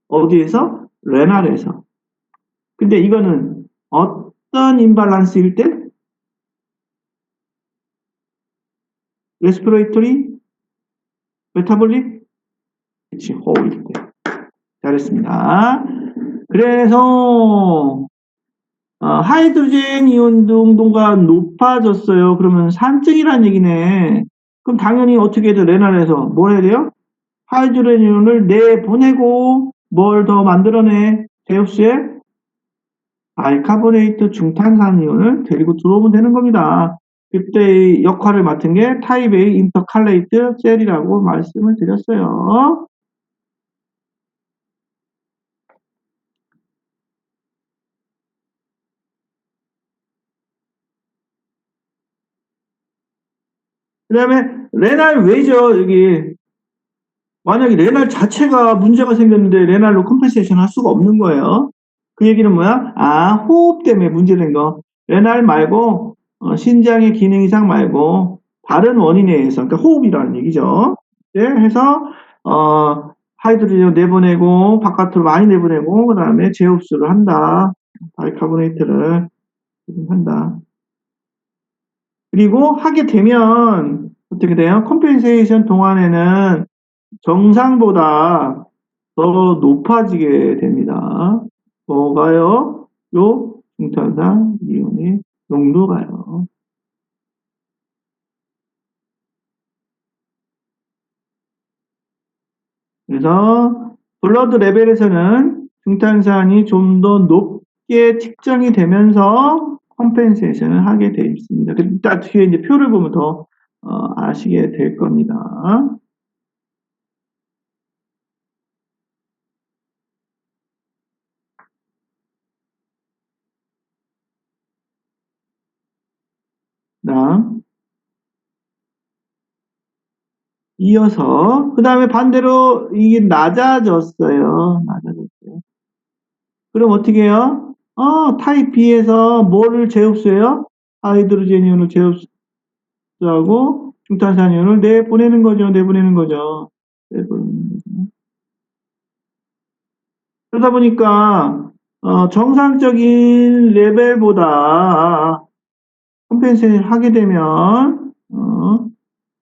어디에서? 레날에서. 근데 이거는 어떤 임발란스일 때? 레스피레이토리 메타볼릭? 그치, 호흡일 때. 잘했습니다. 그래서 하이드로젠 이온 농도가 높아졌어요. 그러면 산증이란 얘기네. 그럼 당연히 어떻게 해야 돼? 레날에서 뭘 해야 돼요? 하이드로젠 이온을 내보내고 뭘 더 만들어내? 제우스에 바이카보네이트 중탄산 이온을 데리고 들어오면 되는 겁니다. 그때 역할을 맡은 게 타입 A 인터칼레이트 셀이라고 말씀을 드렸어요. 그 다음에 레날 왜죠? 여기 만약에 레날 자체가 문제가 생겼는데 레날로 컴pen세이션 할 수가 없는 거예요. 그 얘기는 뭐야? 호흡 때문에 문제된 거. 레날 말고 신장의 기능 이상 말고 다른 원인에 의해서, 그러니까 호흡이라는 얘기죠. 네, 해서 하이드로젠을 내보내고 바깥으로 많이 내보내고 그 다음에 재흡수를 한다. 바이카보네이트를 한다. 그리고 하게 되면 어떻게 돼요? 컴pen세이션 동안에는 정상보다 더 높아지게 됩니다. 뭐가요? 요 중탄산 이온의 농도가요. 그래서 블러드 레벨에서는 중탄산이 좀 더 높게 측정이 되면서 컴펜세이션을 하게 돼 있습니다. 이따 뒤에 이제 표를 보면 더 아시게 될 겁니다. 다음 이어서 그 다음에 반대로 이게 낮아졌어요. 낮아졌어요. 그럼 어떻게 해요? 타입 B에서 뭐를 재흡수해요? 하이드로젠 이온을 재흡수하고 중탄산 이온을 내보내는 거죠. 내보내는 거죠. 내보내는 거죠. 그러다 보니까 정상적인 레벨보다 컴펜세이션 하게 되면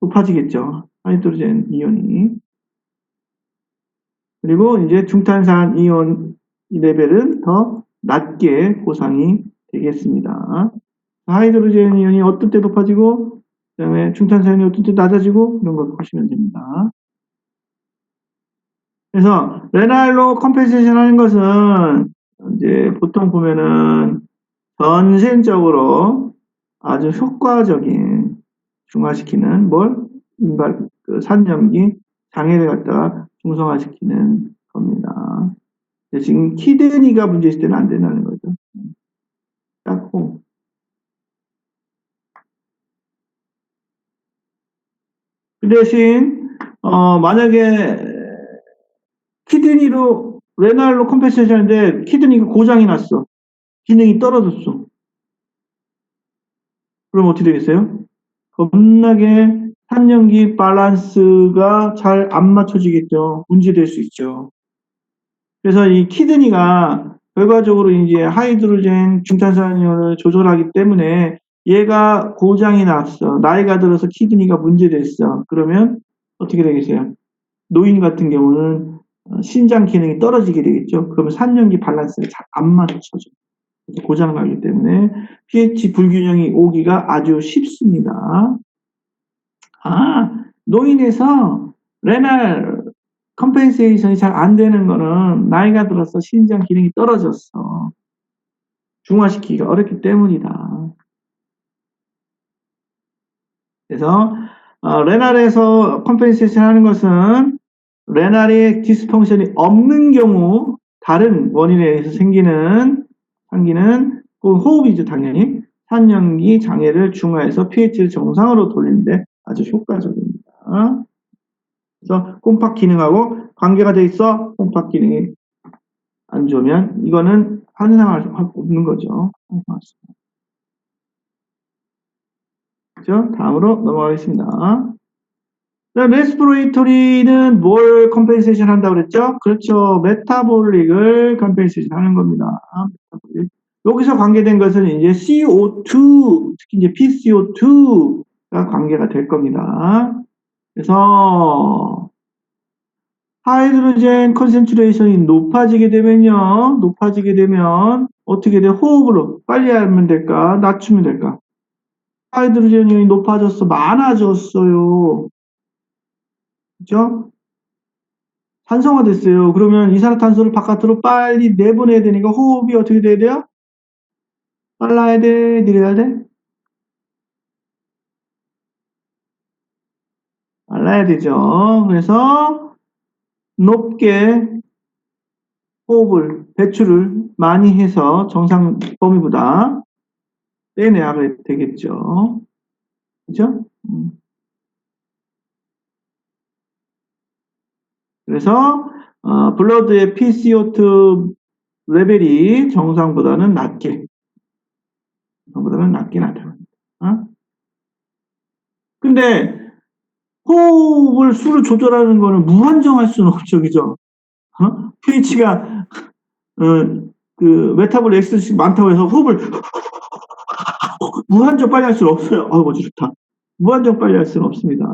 높아지겠죠. 하이드로젠 이온이. 그리고 이제 중탄산 이온 레벨은 더 낮게 보상이 되겠습니다. 하이드로젠 이온이 어떤 때 높아지고 그다음에 중탄산 이온이 어떤 때 낮아지고 이런 걸 보시면 됩니다. 그래서 레날로 컴펜세이션 하는 것은 이제 보통 보면은 전신적으로 아주 효과적인 중화시키는 그 산염기 장애를 갖다가 중성화시키는 겁니다. 지금 키드니가 문제 있을 때는 안 된다는 거죠. 닦고. 그 대신 만약에 키드니로 레날로 컴pen세이션 하는데 키드니가 고장이 났어. 기능이 떨어졌어. 그럼 어떻게 되겠어요? 겁나게 산염기 밸런스가 잘 안 맞춰지겠죠. 문제될 수 있죠. 그래서 이 키드니가 결과적으로 이제 하이드로젠 중탄산이온을 조절하기 때문에 얘가 고장이 났어. 나이가 들어서 키드니가 문제됐어. 그러면 어떻게 되겠어요? 노인 같은 경우는 신장 기능이 떨어지게 되겠죠. 그러면 산염기 밸런스가 잘 안 맞춰져. 고장 나기 때문에 pH 불균형이 오기가 아주 쉽습니다. 노인에서 레날 컴펜세이션이 잘 안 되는 거는 나이가 들어서 신장 기능이 떨어졌어. 중화시키기가 어렵기 때문이다. 그래서 레날에서 컴펜세이션 하는 것은 레날의 디스펑션이 없는 경우 다른 원인에 의해서 생기는 그 호흡이죠 당연히 산염기 장애를 중화해서 pH를 정상으로 돌리는데 아주 효과적입니다. 그래서 꼼팍 기능하고 관계가 돼 있어 꼼팍 기능이 안 좋으면 이거는 환상할 수 없는 거죠. 그렇죠? 다음으로 넘어가겠습니다. 레스피레이터리는 뭘 컴펜세이션 한다고 그랬죠? 그렇죠. 메타볼릭을 컴펜세이션 하는 겁니다. 여기서 관계된 것은 이제 CO2, 특히 이제 PCO2가 관계가 될 겁니다. 그래서 하이드로젠 컨센트레이션이 높아지게 되면요. 높아지게 되면 어떻게 돼? 호흡을 빨리 하면 될까? 낮추면 될까? 하이드로젠이 높아졌어. 많아졌어요. 그죠? 산성화됐어요. 그러면 이산화탄소를 바깥으로 빨리 내보내야 되니까 호흡이 어떻게 돼야 돼요? 빨라야 돼? 느려야 돼? 빨라야 되죠. 그래서 높게 호흡을, 배출을 많이 해서 정상 범위보다 빼내야 되겠죠. 그죠? 그래서 블러드의 PCO2 레벨이 정상보다는 낮게 나타납니다. 어? 근데 호흡을 수를 조절하는 거는 무한정할 수는 없죠, 그죠? pH가 그 메타볼 X씩 많다고 해서 호흡을 무한정 빨리 할 수는 없어요. 어지럽다. 무한정 빨리 할 수는 없습니다.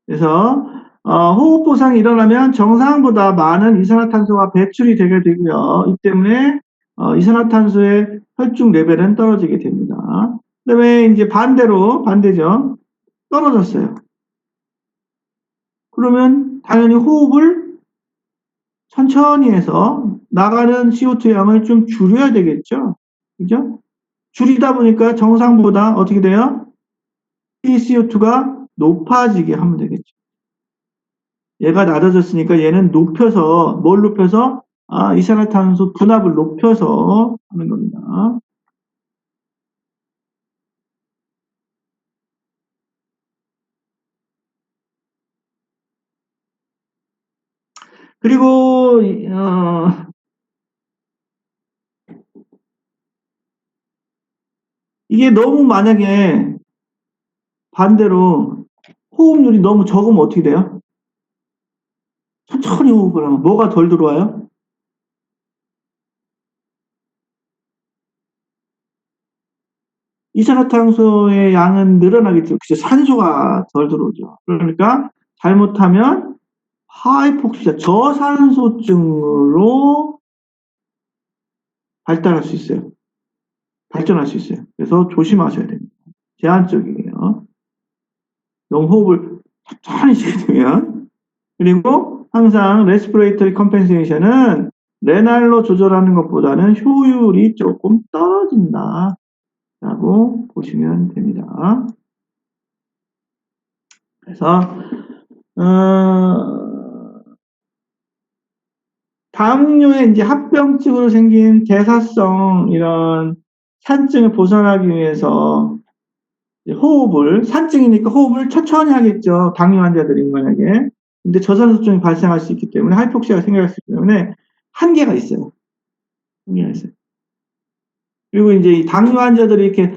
그래서 호흡 보상이 일어나면 정상보다 많은 이산화탄소가 배출이 되게 되고요. 이 때문에 이산화탄소의 혈중 레벨은 떨어지게 됩니다. 그다음에 이제 반대죠. 떨어졌어요. 그러면 당연히 호흡을 천천히 해서 나가는 CO2 양을 좀 줄여야 되겠죠. 그죠? 줄이다 보니까 정상보다 어떻게 돼요? PCO2가 높아지게 하면 되겠죠. 얘가 낮아졌으니까 얘는 높여서 뭘 높여서 이산화탄소 분압을 높여서 하는 겁니다. 그리고 이게 너무 만약에 반대로 호흡률이 너무 적으면 어떻게 돼요? 천천히 호흡을 하면 뭐가 덜 들어와요? 이산화탄소의 양은 늘어나겠죠. 그죠? 산소가 덜 들어오죠. 그러니까 잘못하면 하이폭시아 저산소증으로 발달할 수 있어요. 발전할 수 있어요. 그래서 조심하셔야 됩니다. 제한적이에요. 너무 호흡을 천천히 쉬게 되면. 그리고 항상 레스피레이터리 컴펜세이션은 레날로 조절하는 것보다는 효율이 조금 떨어진다 라고 보시면 됩니다. 그래서 다음류의 이제 합병증으로 생긴 대사성 이런 산증을 보완하기 위해서 호흡을, 산증이니까 호흡을 천천히 하겠죠. 당뇨 환자들이 만약에. 근데 저산소증이 발생할 수 있기 때문에 하이폭시아가 생겨날 수 있기 때문에 한계가 있어요. 한계가 있어요. 그리고 이제 이 당뇨 환자들이 이렇게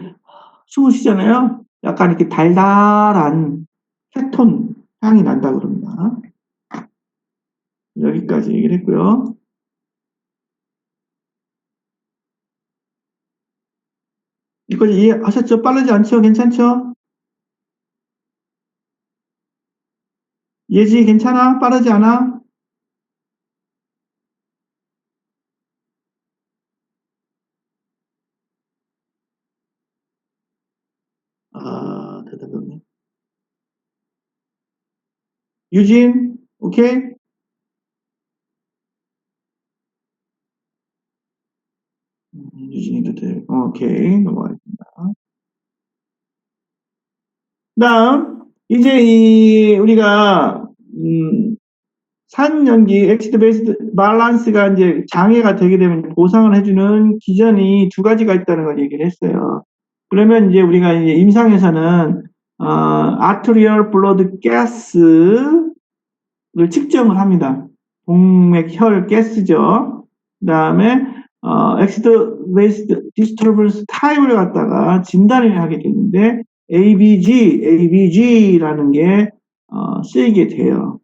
숨을 쉬잖아요. 약간 이렇게 달달한 케톤 향이 난다 그럽니다. 여기까지 얘기를 했고요. 이거 이해하셨죠? 빠르지 않죠? 괜찮죠? 예지 괜찮아? 빠르지 않아? 대단하네. 유진, 오케이? 유진이도 돼. 오케이. 넘어가겠습니다. 다음, 이제 우리가, 산연기, 엑시드 베이스드 밸런스가 이제 장애가 되게 되면 보상을 해주는 기전이 두 가지가 있다는 걸 얘기를 했어요. 그러면 이제 우리가 이제 임상에서는, 아트리얼 블러드 가스를 측정을 합니다. 동맥혈 가스죠. 그 다음에, 엑시드 베이스드 디스터번스 타입을 갖다가 진단을 하게 되는데, ABG라는 게, 쓰이게 돼요.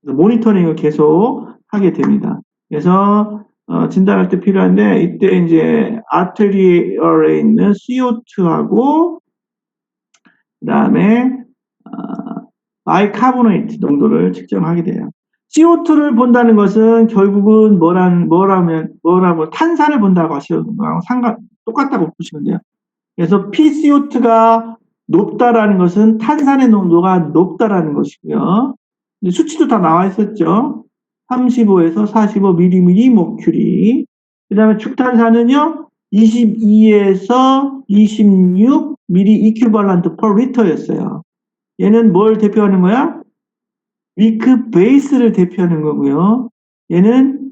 모니터링을 계속 하게 됩니다. 그래서 진단할 때 필요한데 이때 이제 아트리얼에 있는 CO2하고 그다음에 바이카보네이트 농도를 측정하게 돼요. CO2를 본다는 것은 결국은 뭐라고 탄산을 본다고 하시는 거랑 똑같다고 보시면 돼요. 그래서 PCO2가 높다라는 것은 탄산의 농도가 높다라는 것이고요. 수치도 다 나와 있었죠. 35에서 45mmmol 머큐리. 그 다음에 축탄산은요, 22에서 26mm 이큐발란트 per 리터였어요. 얘는 뭘 대표하는 거야? 위크 베이스를 대표하는 거고요. 얘는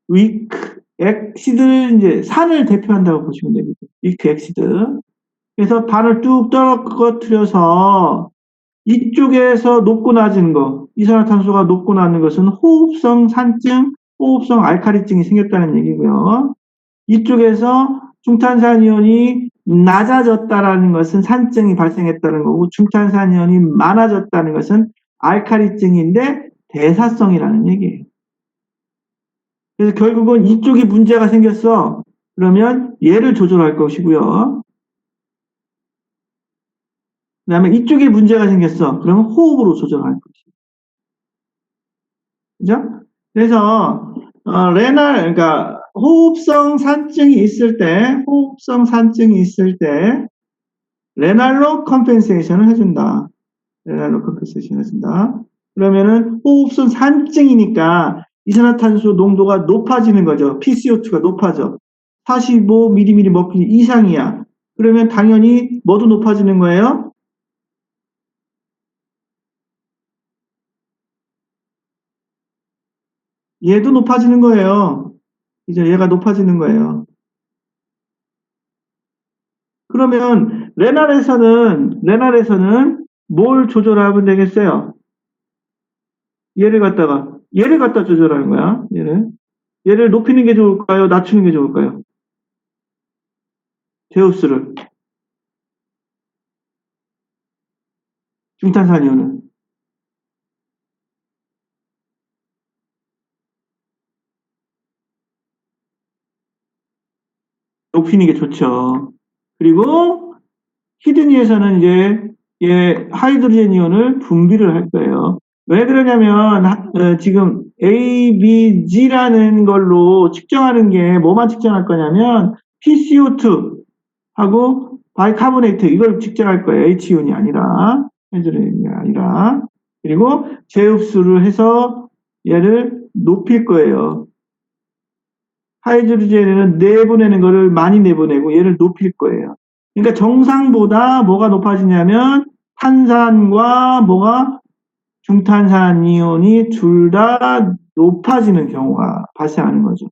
위크 엑시드를 이제 산을 대표한다고 보시면 됩니다. 위크 엑시드. 그래서 반을 뚝 떨어뜨려서 이쪽에서 높고 낮은 거, 이산화탄소가 높고 낮은 것은 호흡성 산증, 호흡성 알칼리증이 생겼다는 얘기고요. 이쪽에서 중탄산이온이 낮아졌다라는 것은 산증이 발생했다는 거고, 중탄산이온이 많아졌다는 것은 알칼리증인데 대사성이라는 얘기예요. 그래서 결국은 이쪽이 문제가 생겼어. 그러면 얘를 조절할 것이고요. 그 다음에 이쪽에 문제가 생겼어. 그러면 호흡으로 조절할 것이고. 그죠? 그래서, 그러니까, 호흡성 산증이 있을 때, 레날로 컴펜세이션을 해준다. 레날로 컴펜세이션 해준다. 그러면은, 호흡성 산증이니까, 이산화탄소 농도가 높아지는 거죠. PCO2가 높아져. 45mm 머큐리 이상이야. 그러면 당연히 뭐도 높아지는 거예요? 얘도 높아지는 거예요. 이제 얘가 높아지는 거예요. 그러면 레날에서는 뭘 조절하면 되겠어요? 얘를 갖다 조절하는 거야. 얘를 높이는 게 좋을까요? 낮추는 게 좋을까요? 제우스를 중탄산이온은 높이는 게 좋죠. 그리고 히드니에서는 이제 하이드로젠 이온을 분비를 할 거예요. 왜 그러냐면 지금 A, B, G라는 걸로 측정하는 게 뭐만 측정할 거냐면 PCO2 하고 바이카보네이트 이걸 측정할 거예요. H이온이 아니라 하이드로젠이 아니라 그리고 재흡수를 해서 얘를 높일 거예요. 하이드로젠에는 내보내는 거를 많이 내보내고 얘를 높일 거예요. 그러니까 정상보다 뭐가 높아지냐면 탄산과 뭐가 중탄산 이온이 둘 다 높아지는 경우가 발생하는 거죠.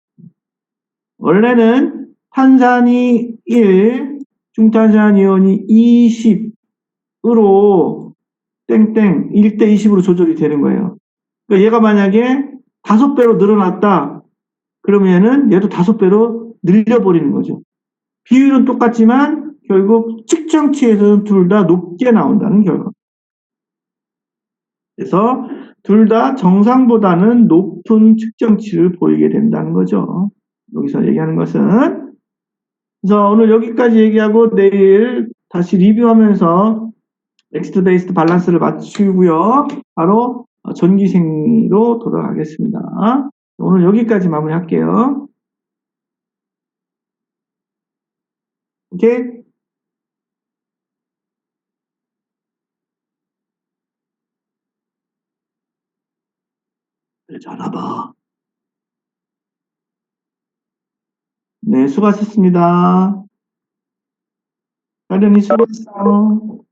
원래는 탄산이 1, 중탄산 이온이 20으로 땡땡 1대 20으로 조절이 되는 거예요. 그러니까 얘가 만약에 5배로 늘어났다. 그러면은 얘도 5배로 늘려버리는 거죠. 비율은 똑같지만 결국 측정치에서는 둘 다 높게 나온다는 결과. 그래서 둘 다 정상보다는 높은 측정치를 보이게 된다는 거죠. 여기서 얘기하는 것은. 그래서 오늘 여기까지 얘기하고 내일 다시 리뷰하면서 넥스트 베이스드 밸런스를 맞추고요. 바로 전기생리로 돌아가겠습니다. 오늘 여기까지 마무리할게요. 오케이? 전화 봐. 네, 수고하셨습니다. 가련이 수고했어.